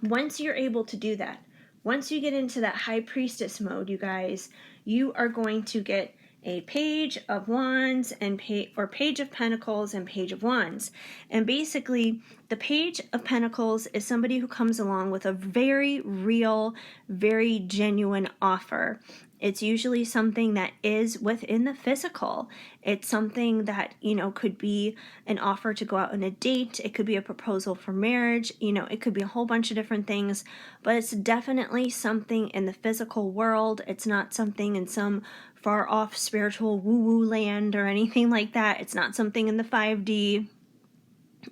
once you're able to do that, once you get into that High Priestess mode, you guys, you are going to get a Page of Wands and Page of Pentacles and Page of Wands. And basically, the Page of Pentacles is somebody who comes along with a very real, very genuine offer. It's usually something that is within the physical. It's something that, could be an offer to go out on a date. It could be a proposal for marriage. It could be a whole bunch of different things, but it's definitely something in the physical world. It's not something in some far off spiritual woo-woo land or anything like that. It's not something in the 5D.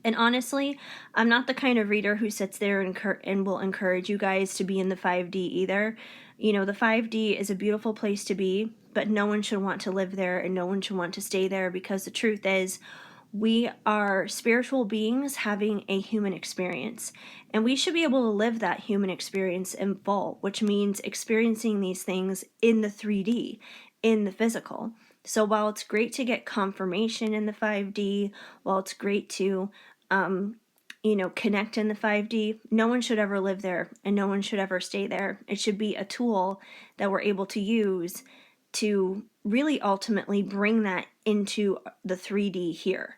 And honestly, I'm not the kind of reader who sits there and will encourage you guys to be in the 5D either. The 5D is a beautiful place to be, but no one should want to live there and no one should want to stay there, because the truth is, we are spiritual beings having a human experience, and we should be able to live that human experience in full, which means experiencing these things in the 3D, in the physical. So while it's great to get confirmation in the 5D, while it's great to, connect in the 5D, no one should ever live there and no one should ever stay there. It should be a tool that we're able to use to really ultimately bring that into the 3D here.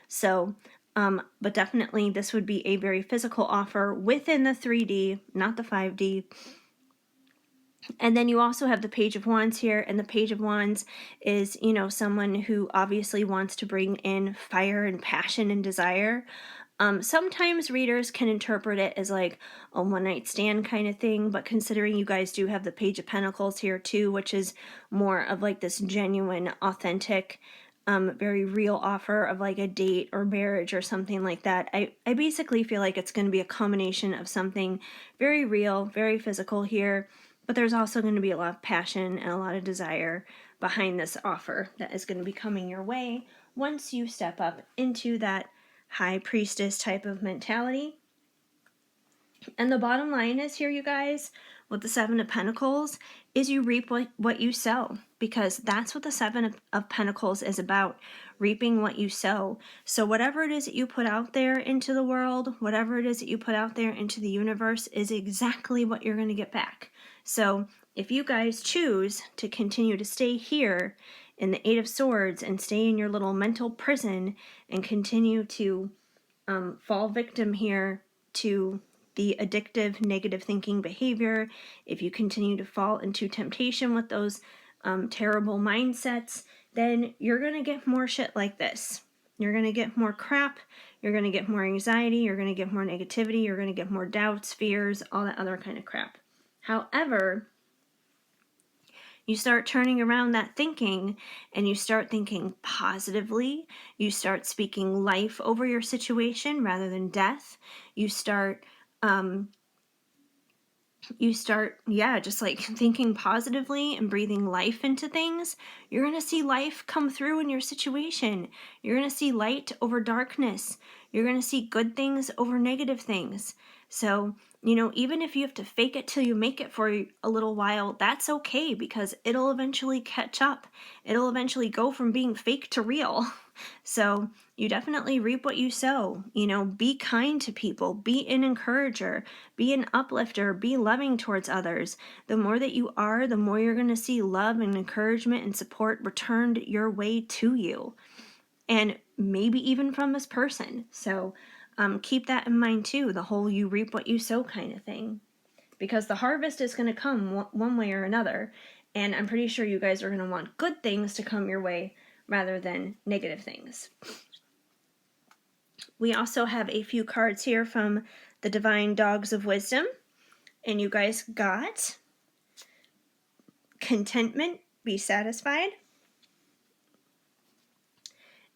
So, but definitely this would be a very physical offer within the 3D, not the 5D. And then you also have the Page of Wands here, and the Page of Wands is, someone who obviously wants to bring in fire and passion and desire. Sometimes readers can interpret it as like a one-night stand kind of thing, but considering you guys do have the Page of Pentacles here too, which is more of like this genuine, authentic, very real offer of like a date or marriage or something like that, I basically feel like it's going to be a combination of something very real, very physical here, but there's also going to be a lot of passion and a lot of desire behind this offer that is going to be coming your way once you step up into that High Priestess type of mentality. And the bottom line is here, you guys, with the Seven of Pentacles, is you reap what you sow, because that's what the Seven of Pentacles is about, reaping what you sow. So whatever it is that you put out there into the world, whatever it is that you put out there into the universe is exactly what you're going to get back. So if you guys choose to continue to stay here in the Eight of Swords and stay in your little mental prison and continue to fall victim here to the addictive negative thinking behavior, if you continue to fall into temptation with those terrible mindsets, then you're going to get more shit like this. You're going to get more crap, you're going to get more anxiety, you're going to get more negativity, you're going to get more doubts, fears, all that other kind of crap. However, you start turning around that thinking and you start thinking positively. You start speaking life over your situation rather than death. You start just like thinking positively and breathing life into things. You're going to see life come through in your situation. You're going to see light over darkness. You're going to see good things over negative things. So, even if you have to fake it till you make it for a little while, that's okay, because it'll eventually catch up. It'll eventually go from being fake to real. So you definitely reap what you sow. Be kind to people, be an encourager, be an uplifter, be loving towards others. The more that you are, the more you're going to see love and encouragement and support returned your way to you. And maybe even from this person. So keep that in mind too, the whole you reap what you sow kind of thing. Because the harvest is going to come one way or another. And I'm pretty sure you guys are going to want good things to come your way rather than negative things. We also have a few cards here from the Divine Dogs of Wisdom. And you guys got contentment, be satisfied.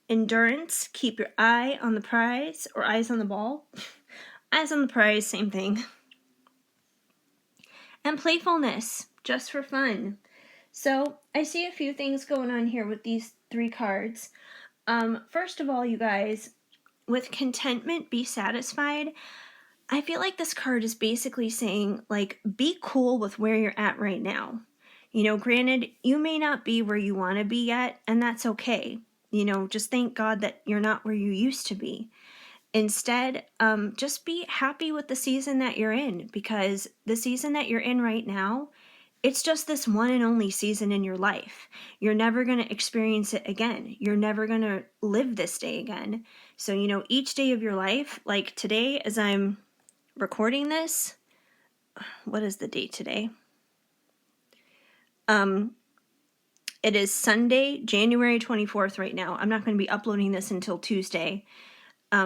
Endurance, keep your eye on the prize, or eyes on the ball. Eyes on the prize, same thing. And playfulness, just for fun. So I see a few things going on here with these 3 cards. First of all, you guys, with contentment, be satisfied. I feel like this card is basically saying, like, be cool with where you're at right now. Granted, you may not be where you want to be yet, and that's okay. Just thank God that you're not where you used to be. Instead, just be happy with the season that you're in, because the season that you're in right now, it's just this one and only season in your life. You're never going to experience it again. You're never going to live this day again. So, each day of your life, like today, as I'm recording this, what is the date today? It is Sunday, January 24th right now. I'm not going to be uploading this until Tuesday.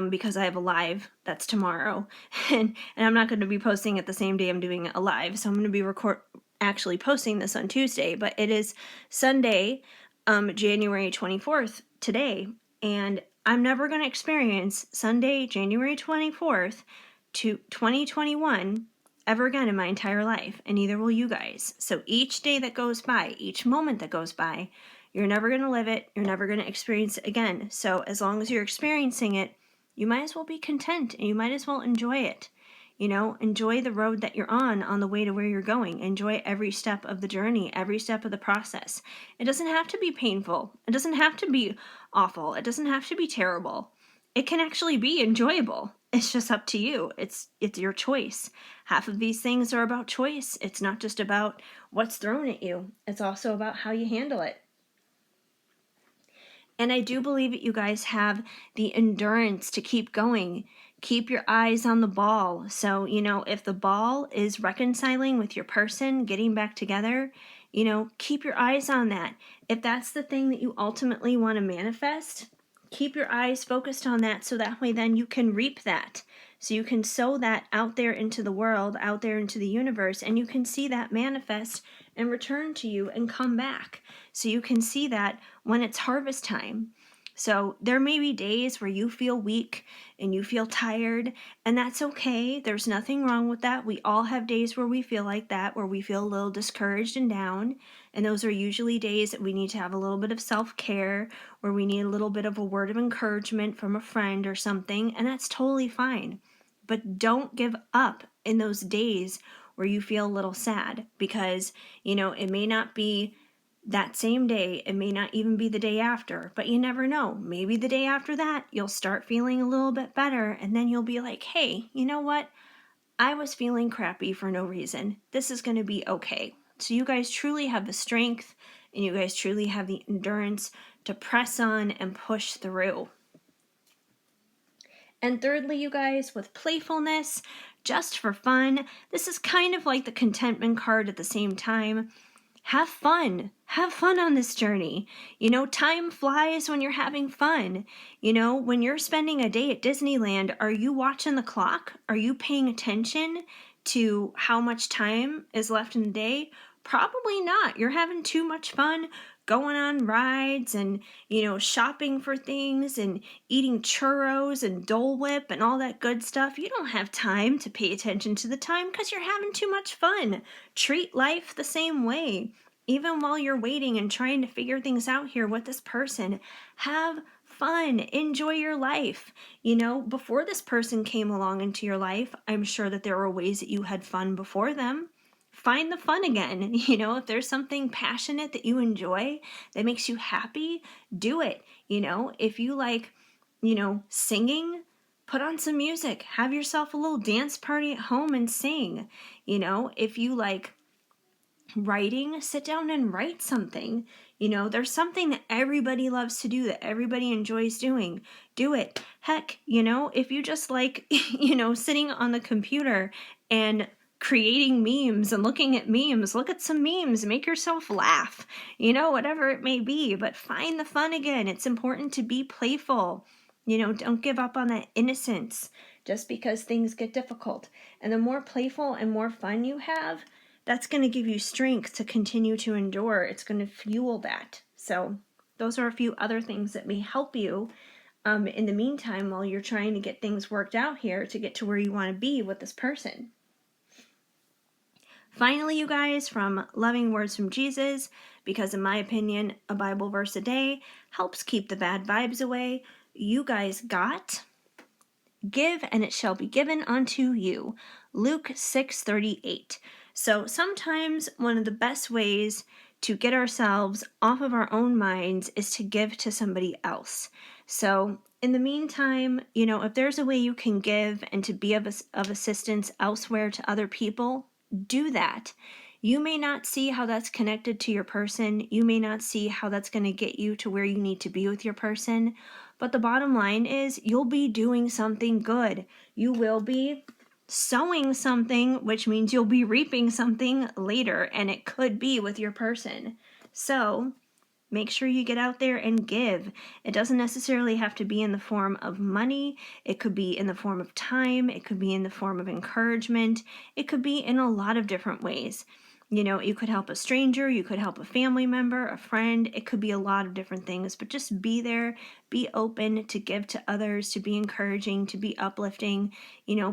Because I have a live that's tomorrow, and I'm not going to be posting it the same day I'm doing a live, so I'm going to be actually posting this on Tuesday, but it is Sunday, January 24th today, and I'm never going to experience Sunday, January 24th to 2021 ever again in my entire life, and neither will you guys. So each day that goes by, each moment that goes by, you're never going to live it, you're never going to experience it again. So as long as you're experiencing it, you might as well be content, and you might as well enjoy it. Enjoy the road that you're on the way to where you're going. Enjoy every step of the journey, every step of the process. It doesn't have to be painful. It doesn't have to be awful. It doesn't have to be terrible. It can actually be enjoyable. It's just up to you. It's your choice. Half of these things are about choice. It's not just about what's thrown at you. It's also about how you handle it. And I do believe that you guys have the endurance to keep going. Keep your eyes on the ball. So, if the ball is reconciling with your person, getting back together, keep your eyes on that. If that's the thing that you ultimately want to manifest, keep your eyes focused on that, so that way then you can reap that. So you can sow that out there into the world, out there into the universe, and you can see that manifest and return to you and come back. So you can see that when it's harvest time. So there may be days where you feel weak and you feel tired, and that's okay. There's nothing wrong with that. We all have days where we feel like that, where we feel a little discouraged and down. And those are usually days that we need to have a little bit of self-care, where we need a little bit of a word of encouragement from a friend or something, and that's totally fine. But don't give up in those days where you feel a little sad, because, it may not be that same day, it may not even be the day after, but you never know. Maybe the day after that, you'll start feeling a little bit better, and then you'll be like, hey, you know what? I was feeling crappy for no reason. This is going to be okay. So you guys truly have the strength, and you guys truly have the endurance to press on and push through. And thirdly, you guys, with playfulness, just for fun, this is kind of like the contentment card at the same time. Have fun. Have fun on this journey. Time flies when you're having fun. When you're spending a day at Disneyland, are you watching the clock? Are you paying attention to how much time is left in the day? Probably not. You're having too much fun going on rides and, shopping for things and eating churros and Dole Whip and all that good stuff. You don't have time to pay attention to the time because you're having too much fun. Treat life the same way. Even while you're waiting and trying to figure things out here with this person, have fun. Enjoy your life. Before this person came along into your life, I'm sure that there were ways that you had fun before them. Find the fun again. If there's something passionate that you enjoy that makes you happy, do it. If you like, singing, put on some music. Have yourself a little dance party at home and sing. If you like writing, sit down and write something. There's something that everybody loves to do, that everybody enjoys doing. Do it. Heck, if you just like, sitting on the computer and creating memes and looking at memes, look at some memes, make yourself laugh, whatever it may be, but find the fun again. It's important to be playful. Don't give up on that innocence just because things get difficult. And the more playful and more fun you have, that's going to give you strength to continue to endure. It's going to fuel that. So those are a few other things that may help you in the meantime while you're trying to get things worked out here to get to where you want to be with this person. Finally, you guys, from Loving Words from Jesus, because in my opinion, a Bible verse a day helps keep the bad vibes away. You guys got, give and it shall be given unto you. Luke 6:38. So sometimes one of the best ways to get ourselves off of our own minds is to give to somebody else. So in the meantime, if there's a way you can give and to be of assistance elsewhere to other people, do that. You may not see how that's connected to your person. You may not see how that's going to get you to where you need to be with your person. But the bottom line is you'll be doing something good. You will be sowing something, which means you'll be reaping something later, and it could be with your person. So make sure you get out there and give. It doesn't necessarily have to be in the form of money. It could be in the form of time. It could be in the form of encouragement. It could be in a lot of different ways. You could help a stranger, you could help a family member, a friend. It could be a lot of different things, but just be there, be open to give to others, to be encouraging, to be uplifting.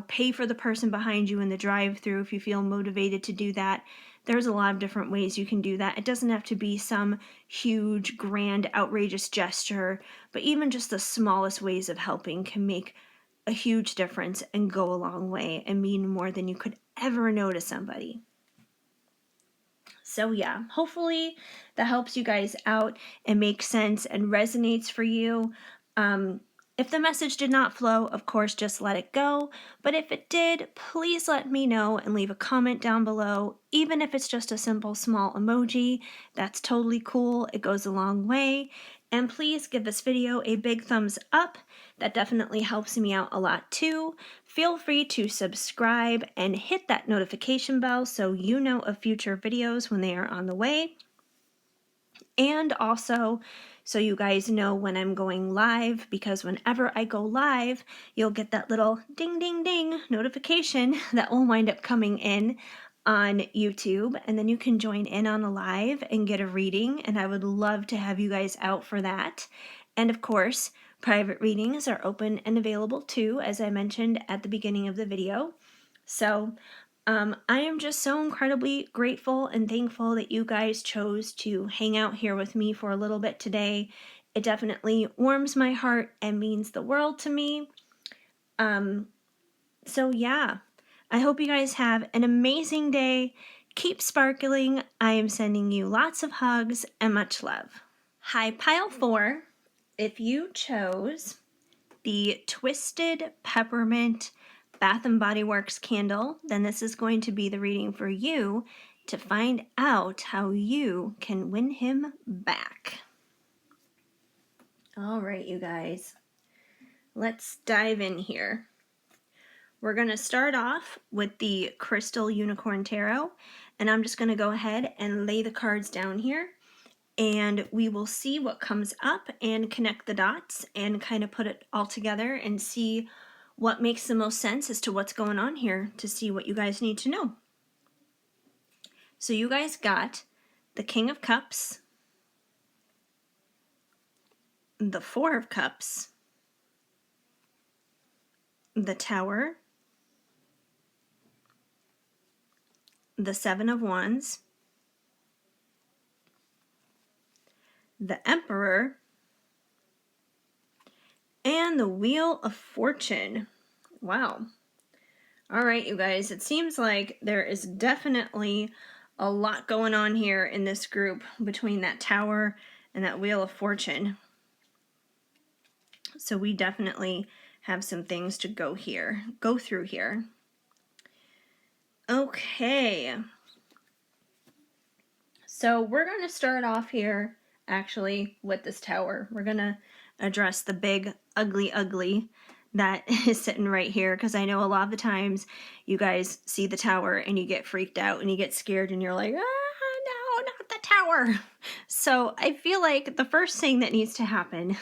Pay for the person behind you in the drive-thru if you feel motivated to do that. There's a lot of different ways you can do that. It doesn't have to be some huge, grand, outrageous gesture, but even just the smallest ways of helping can make a huge difference and go a long way and mean more than you could ever know to somebody. So yeah, hopefully that helps you guys out and makes sense and resonates for you. If the message did not flow, of course, just let it go. But if it did, please let me know and leave a comment down below. Even if it's just a simple small emoji, that's totally cool. It goes a long way. And please give this video a big thumbs up. That definitely helps me out a lot too. Feel free to subscribe and hit that notification bell so you know of future videos when they are on the way. And also, so you guys know when I'm going live, because whenever I go live, you'll get that little ding, ding, ding notification that will wind up coming in on YouTube, and then you can join in on a live and get a reading, and I would love to have you guys out for that. And of course, private readings are open and available too, as I mentioned at the beginning of the video. So I am just so incredibly grateful and thankful that you guys chose to hang out here with me for a little bit today. It definitely warms my heart and means the world to me. So yeah, I hope you guys have an amazing day. Keep sparkling. I am sending you lots of hugs and much love. Hi, Pile 4. If you chose the Twisted Peppermint Bath & Body Works candle, then this is going to be the reading for you to find out how you can win him back. All right, you guys, let's dive in here. We're going to start off with the Crystal Unicorn Tarot, and I'm just going to go ahead and lay the cards down here, and we will see what comes up and connect the dots and kind of put it all together and see what makes the most sense as to what's going on here to see what you guys need to know. So you guys got the King of Cups, the Four of Cups, the Tower, the Seven of Wands, the Emperor, and the Wheel of Fortune. Wow. All right, you guys, it seems like there is definitely a lot going on here in this group between that Tower and that Wheel of Fortune. So we definitely have some things to go through here. Okay. So we're going to start off here actually with this Tower. We're going to address the big ugly that is sitting right here, because I know a lot of the times you guys see the Tower and you get freaked out and you get scared and you're like, no, not the Tower. So I feel like the first thing that needs to happen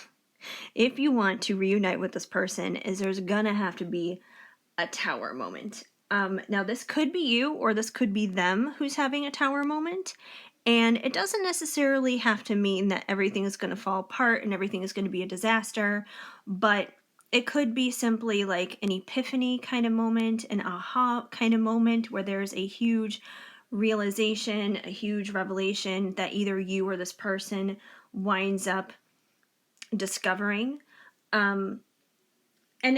if you want to reunite with this person is there's gonna have to be a Tower moment. Now, this could be you or this could be them who's having a tower moment. And it doesn't necessarily have to mean that everything is going to fall apart and everything is going to be a disaster, but it could be simply like an epiphany kind of moment, an aha kind of moment where there's a huge realization, a huge revelation that either you or this person winds up discovering. And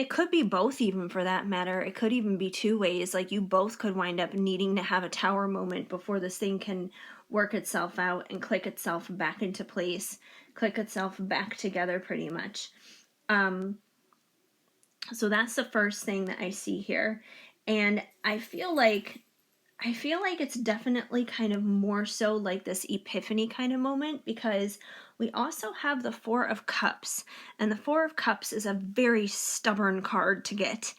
it could be both, even for that matter. It could even be two ways. Like, you both could wind up needing to have a tower moment before this thing can work itself out and click itself back into place, click itself back together pretty much. So that's the first thing that I see here. And I feel like it's definitely kind of more so like this epiphany kind of moment, because we also have the Four of Cups, and the Four of Cups is a very stubborn card to get.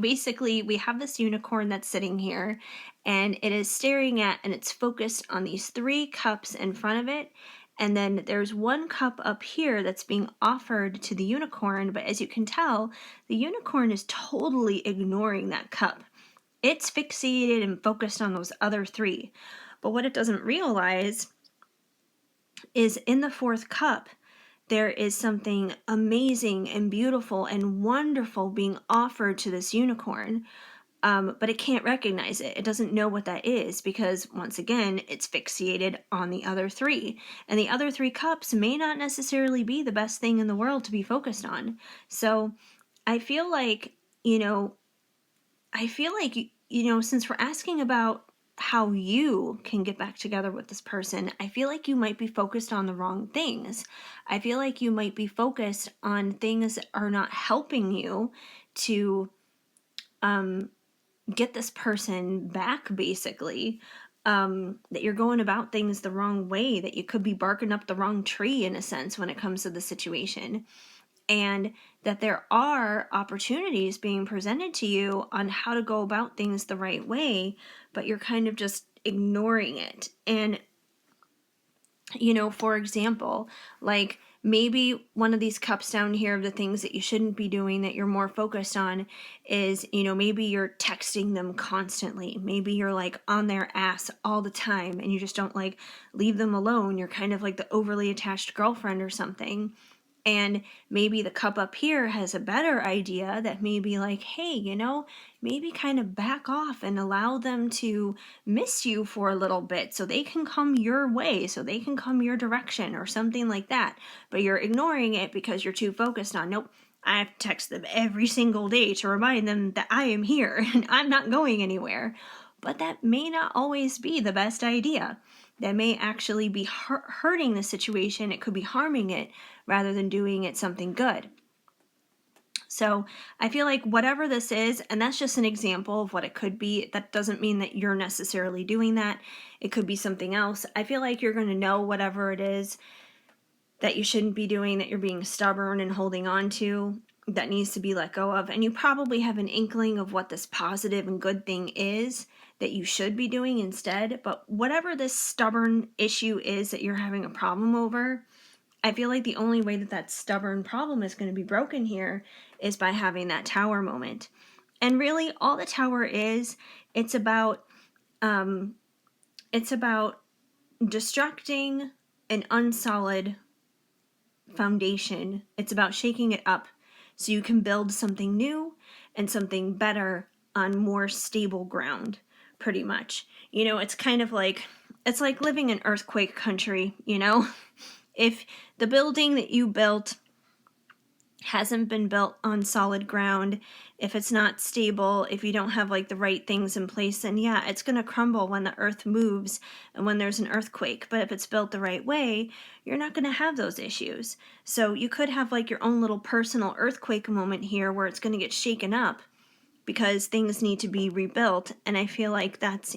Basically we have this unicorn that's sitting here, and it is staring at, and it's focused on these three cups in front of it. And then there's one cup up here that's being offered to the unicorn, but as you can tell, the unicorn is totally ignoring that cup. It's fixated and focused on those other three. But what it doesn't realize is in the fourth cup, there is something amazing and beautiful and wonderful being offered to this unicorn. But it can't recognize it. It doesn't know what that is because, once again, it's fixated on the other three. And the other three cups may not necessarily be the best thing in the world to be focused on. So I feel like, since we're asking about how you can get back together with this person, I feel like you might be focused on the wrong things. I feel like you might be focused on things that are not helping you to get this person back, basically. That you're going about things the wrong way, that you could be barking up the wrong tree in a sense when it comes to the situation. And that there are opportunities being presented to you on how to go about things the right way, but you're kind of just ignoring it. And, for example, like maybe one of these cups down here of the things that you shouldn't be doing that you're more focused on is, maybe you're texting them constantly. Maybe you're like on their ass all the time and you just don't like leave them alone. You're kind of like the overly attached girlfriend or something. And maybe the cup up here has a better idea that maybe like, hey, maybe kind of back off and allow them to miss you for a little bit so they can come your way, so they can come your direction or something like that. But you're ignoring it because you're too focused on, nope, I have to text them every single day to remind them that I am here and I'm not going anywhere. But that may not always be the best idea. That may actually be hurting the situation. It could be harming it rather than doing it something good. So I feel like whatever this is, and that's just an example of what it could be, that doesn't mean that you're necessarily doing that. It could be something else. I feel like you're going to know whatever it is that you shouldn't be doing, that you're being stubborn and holding on to, that needs to be let go of. And you probably have an inkling of what this positive and good thing is that you should be doing instead. But whatever this stubborn issue is that you're having a problem over, I feel like the only way that that stubborn problem is going to be broken here is by having that tower moment. And really, all the tower is, it's about destructing an unsolid foundation. It's about shaking it up so you can build something new and something better on more stable ground, pretty much. It's kind of like, it's like living in earthquake country, If the building that you built hasn't been built on solid ground, if it's not stable, if you don't have like the right things in place, then yeah, it's going to crumble when the earth moves and when there's an earthquake. But if it's built the right way, you're not going to have those issues. So you could have like your own little personal earthquake moment here where it's going to get shaken up because things need to be rebuilt. And I feel like that's,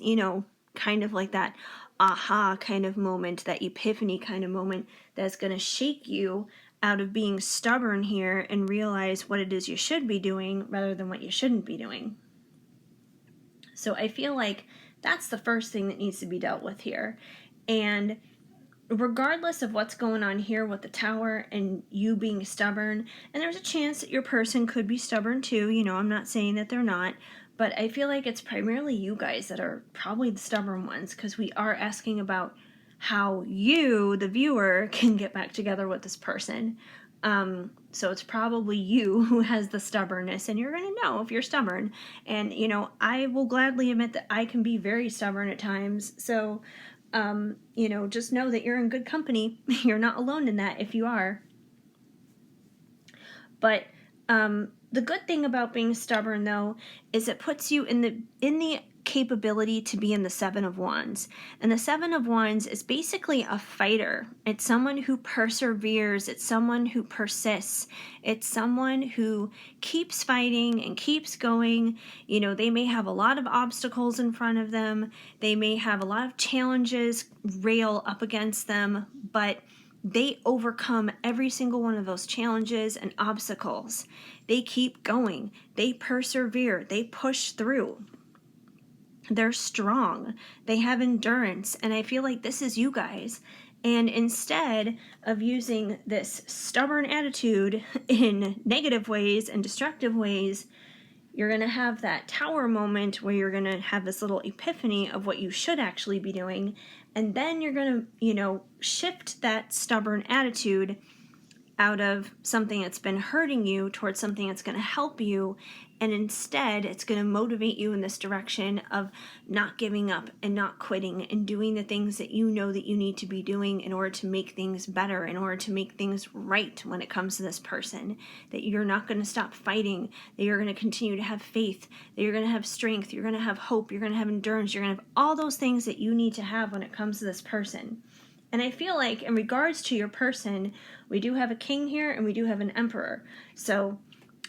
kind of like that aha kind of moment, that epiphany kind of moment that's going to shake you out of being stubborn here and realize what it is you should be doing rather than what you shouldn't be doing. So I feel like that's the first thing that needs to be dealt with here. And regardless of what's going on here with the tower and you being stubborn, and there's a chance that your person could be stubborn too, I'm not saying that they're not, But I feel like it's primarily you guys that are probably the stubborn ones, because we are asking about how you, the viewer, can get back together with this person. So it's probably you who has the stubbornness, and you're going to know if you're stubborn. And, you know, I will gladly admit that I can be very stubborn at times. So, you know, just know that you're in good company. You're not alone in that if you are. But the good thing about being stubborn, though, is it puts you in the capability to be in the Seven of Wands. And the Seven of Wands is basically a fighter. It's someone who perseveres. It's someone who persists. It's someone who keeps fighting and keeps going. You know, they may have a lot of obstacles in front of them. They may have a lot of challenges rail up against them, but they overcome every single one of those challenges and obstacles. They keep going. They persevere. They push through. They're strong. They have endurance. And I feel like this is you guys. And instead of using this stubborn attitude in negative ways and destructive ways, you're going to have that tower moment where you're going to have this little epiphany of what you should actually be doing. And then you're going to, you know, shift that stubborn attitude out of something that's been hurting you towards something that's going to help you. And instead, it's going to motivate you in this direction of not giving up and not quitting and doing the things that you know that you need to be doing in order to make things better, in order to make things right when it comes to this person. That you're not going to stop fighting, that you're going to continue to have faith, that you're going to have strength, you're going to have hope, you're going to have endurance, you're going to have all those things that you need to have when it comes to this person. And I feel like in regards to your person, we do have a king here and we do have an emperor. So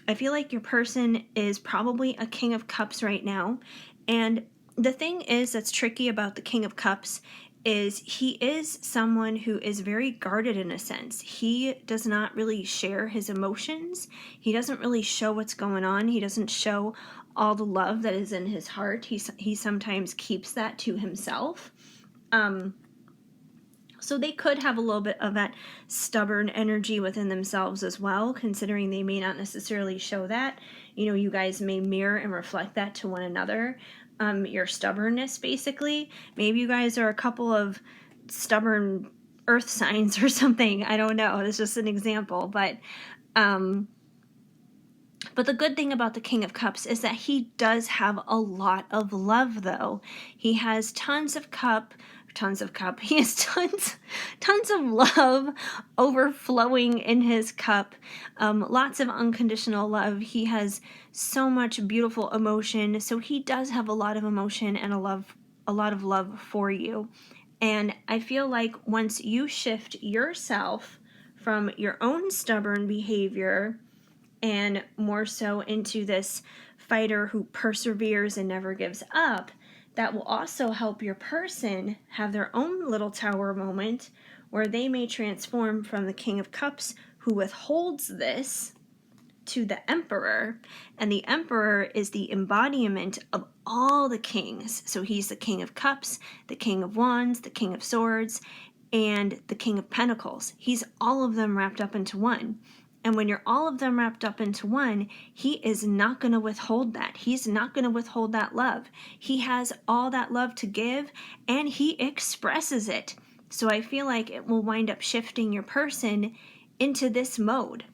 I feel like your person is probably a king of cups right now. And the thing is that's tricky about the king of cups is he is someone who is very guarded in a sense. He does not really share his emotions. He doesn't really show what's going on. He doesn't show all the love that is in his heart. He sometimes keeps that to himself. So they could have a little bit of that stubborn energy within themselves as well, considering they may not necessarily show that. You know, you guys may mirror and reflect that to one another. Your stubbornness, basically. Maybe you guys are a couple of stubborn earth signs or something. I don't know. It's just an example. But the good thing about the King of Cups is that he does have a lot of love, though. He has tons of cup. He has tons of love overflowing in his cup. Lots of unconditional love. He has so much beautiful emotion. So he does have a lot of emotion and a lot of love for you. And I feel like once you shift yourself from your own stubborn behavior and more so into this fighter who perseveres and never gives up, that will also help your person have their own little tower moment where they may transform from the King of Cups who withholds this to the Emperor. And the Emperor is the embodiment of all the kings. So he's the King of Cups, the King of Wands, the King of Swords, and the King of Pentacles. He's all of them wrapped up into one. And when you're all of them wrapped up into one, he is not going to withhold that. He's not going to withhold that love. He has all that love to give, and he expresses it. So I feel like it will wind up shifting your person into this mode.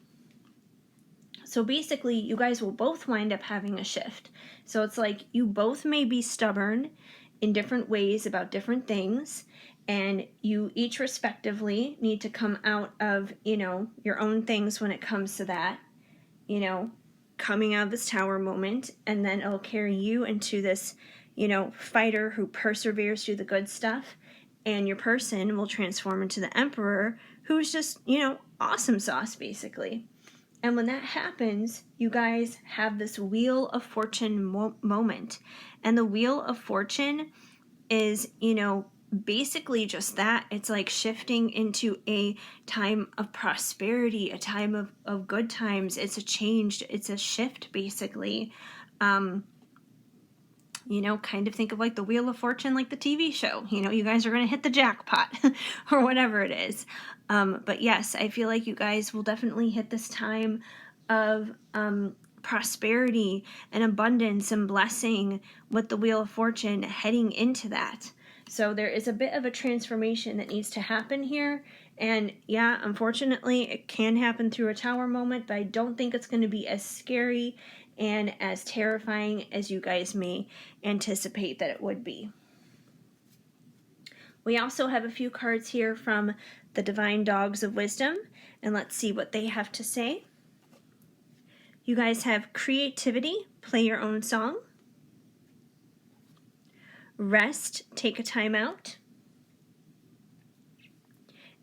So basically, you guys will both wind up having a shift. So it's like you both may be stubborn in different ways about different things, and you each respectively need to come out of, you know, your own things when it comes to that, you know, coming out of this tower moment, and then it'll carry you into this, you know, fighter who perseveres through the good stuff, and your person will transform into the Emperor, who's just, you know, awesome sauce, basically. And when that happens, you guys have this Wheel of Fortune moment. And the Wheel of Fortune is, you know, basically just that. It's like shifting into a time of prosperity, a time of good times. It's a change. It's a shift, basically. You know, kind of think of like the Wheel of Fortune, like the TV show. You know, you guys are going to hit the jackpot or whatever it is. But yes, I feel like you guys will definitely hit this time of prosperity and abundance and blessing with the Wheel of Fortune heading into that. So there is a bit of a transformation that needs to happen here. And yeah, unfortunately, it can happen through a Tower moment, but I don't think it's going to be as scary and as terrifying as you guys may anticipate that it would be. We also have a few cards here from the Divine Dogs of Wisdom, and let's see what they have to say. You guys have creativity, play your own song. Rest, take a time out.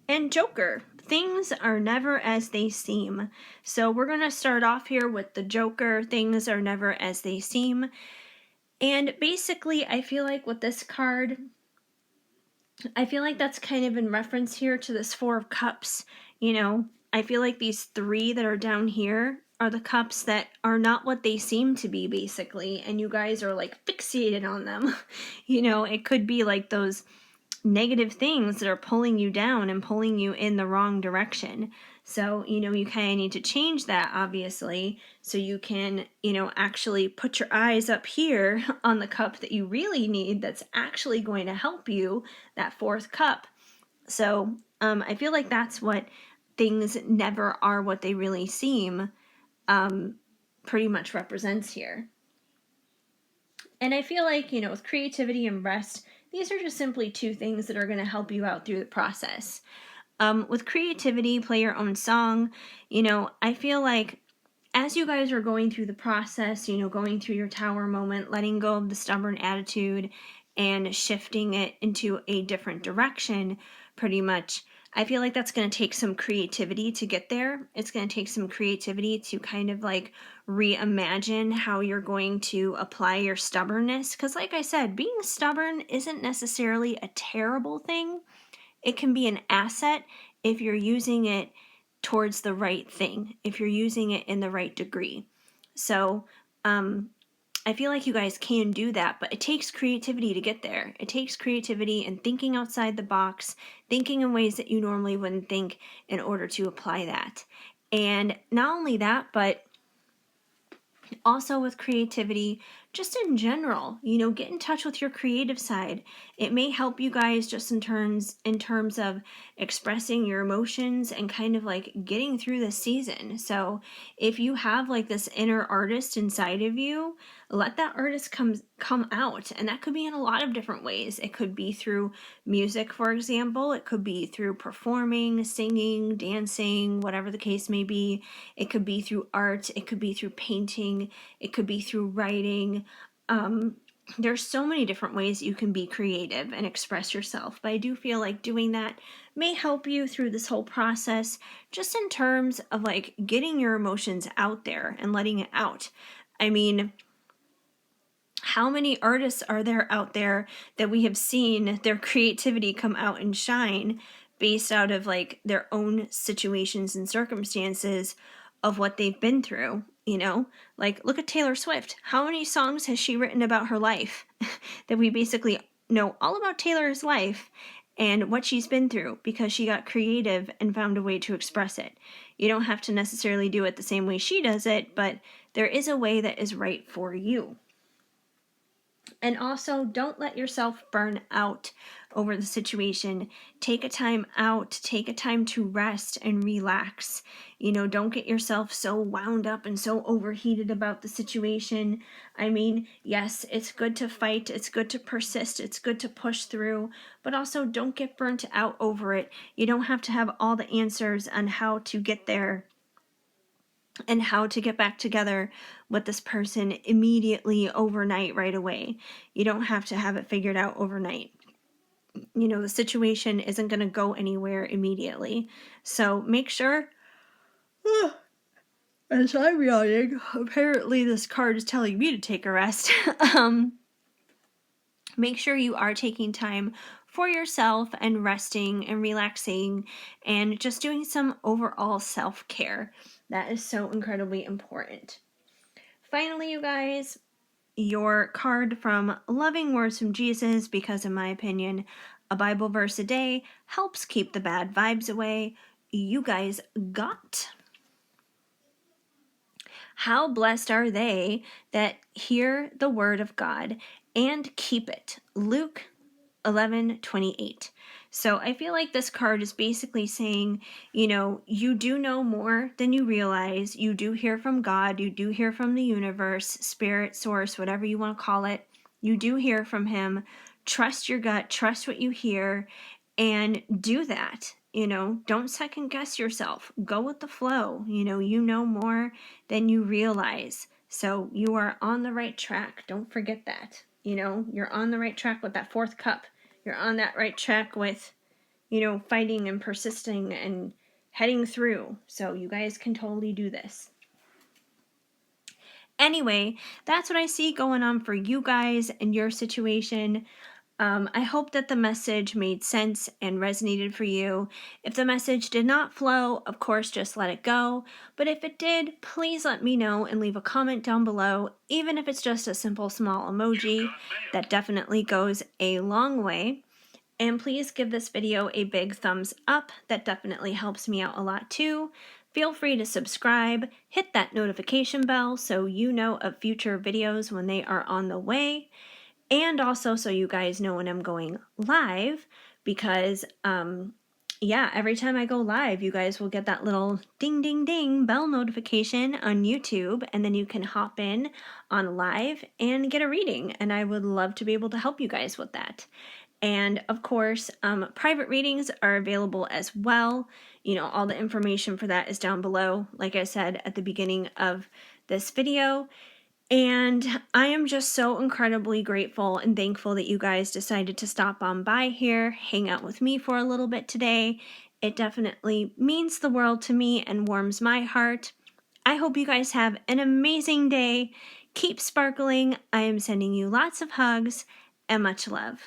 And Joker, things are never as they seem. So we're going to start off here with the Joker, things are never as they seem. And basically, I feel like with this card, I feel like that's kind of in reference here to this Four of Cups. You know, I feel like these three that are down here are the cups that are not what they seem to be, basically, and you guys are like fixated on them. You know, it could be like those negative things that are pulling you down and pulling you in the wrong direction. So, you know, you kind of need to change that, obviously, so you can, you know, actually put your eyes up here on the cup that you really need that's actually going to help you, that fourth cup. So, I feel like that's what things never are what they really seem pretty much represents here. And I feel like, you know, with creativity and rest, these are just simply two things that are going to help you out through the process. With creativity, play your own song. You know, I feel like as you guys are going through the process, you know, going through your Tower moment, letting go of the stubborn attitude and shifting it into a different direction, pretty much, I feel like that's going to take some creativity to get there. It's going to take some creativity to kind of like reimagine how you're going to apply your stubbornness. Because like I said, being stubborn isn't necessarily a terrible thing. It can be an asset if you're using it towards the right thing, if you're using it in the right degree. So I feel like you guys can do that, but it takes creativity to get there. It takes creativity and thinking outside the box, thinking in ways that you normally wouldn't think in order to apply that. And not only that, but also with creativity, just in general, you know, get in touch with your creative side. It may help you guys just in terms of expressing your emotions and kind of like getting through the season. So if you have like this inner artist inside of you, let that artist come out. And that could be in a lot of different ways. It could be through music, for example. It could be through performing, singing, dancing, whatever the case may be. It could be through art. It could be through painting. It could be through writing. There's so many different ways you can be creative and express yourself, but I do feel like doing that may help you through this whole process, just in terms of like getting your emotions out there and letting it out. I mean, how many artists are there out there that we have seen their creativity come out and shine based out of like their own situations and circumstances of what they've been through? You know, like look at Taylor Swift. How many songs has she written about her life that we basically know all about Taylor's life and what she's been through because she got creative and found a way to express it? You don't have to necessarily do it the same way she does it, but there is a way that is right for you. And also, don't let yourself burn out over the situation. Take a time out. Take a time to rest and relax. You know, don't get yourself so wound up and so overheated about the situation. I mean, yes, it's good to fight. It's good to persist. It's good to push through. But also, don't get burnt out over it. You don't have to have all the answers on how to get there and how to get back together with this person immediately, overnight, right away. You don't have to have it figured out overnight. You know, the situation isn't going to go anywhere immediately. So make sure, as I'm yawning, apparently this card is telling me to take a rest. Make sure you are taking time for yourself and resting and relaxing and just doing some overall self-care. That is so incredibly important. Finally, you guys, your card from Loving Words from Jesus, because in my opinion, a Bible verse a day helps keep the bad vibes away. You guys got How blessed are they that hear the word of God and keep it. Luke 11:28. So I feel like this card is basically saying, you do know more than you realize. You do hear from God. You do hear from the universe, spirit, source, whatever you want to call it. You do hear from him. Trust your gut. Trust what you hear and do that. Don't second guess yourself. Go with the flow. You know more than you realize. So you are on the right track. Don't forget that. You're on the right track with that fourth cup. You're on that right track with, fighting and persisting and heading through. So you guys can totally do this. Anyway, that's what I see going on for you guys and your situation. I hope that the message made sense and resonated for you. If the message did not flow, of course, just let it go. But if it did, please let me know and leave a comment down below, even if it's just a simple small emoji. That definitely goes a long way. And please give this video a big thumbs up. That definitely helps me out a lot too. Feel free to subscribe, hit that notification bell so you know of future videos when they are on the way. And also so you guys know when I'm going live, because every time I go live, you guys will get that little ding ding ding bell notification on YouTube, and then you can hop in on live and get a reading, and I would love to be able to help you guys with that. And of course, private readings are available as well. All the information for that is down below, like I said at the beginning of this video. And I am just so incredibly grateful and thankful that you guys decided to stop on by here, hang out with me for a little bit today. It definitely means the world to me and warms my heart. I hope you guys have an amazing day. Keep sparkling. I am sending you lots of hugs and much love.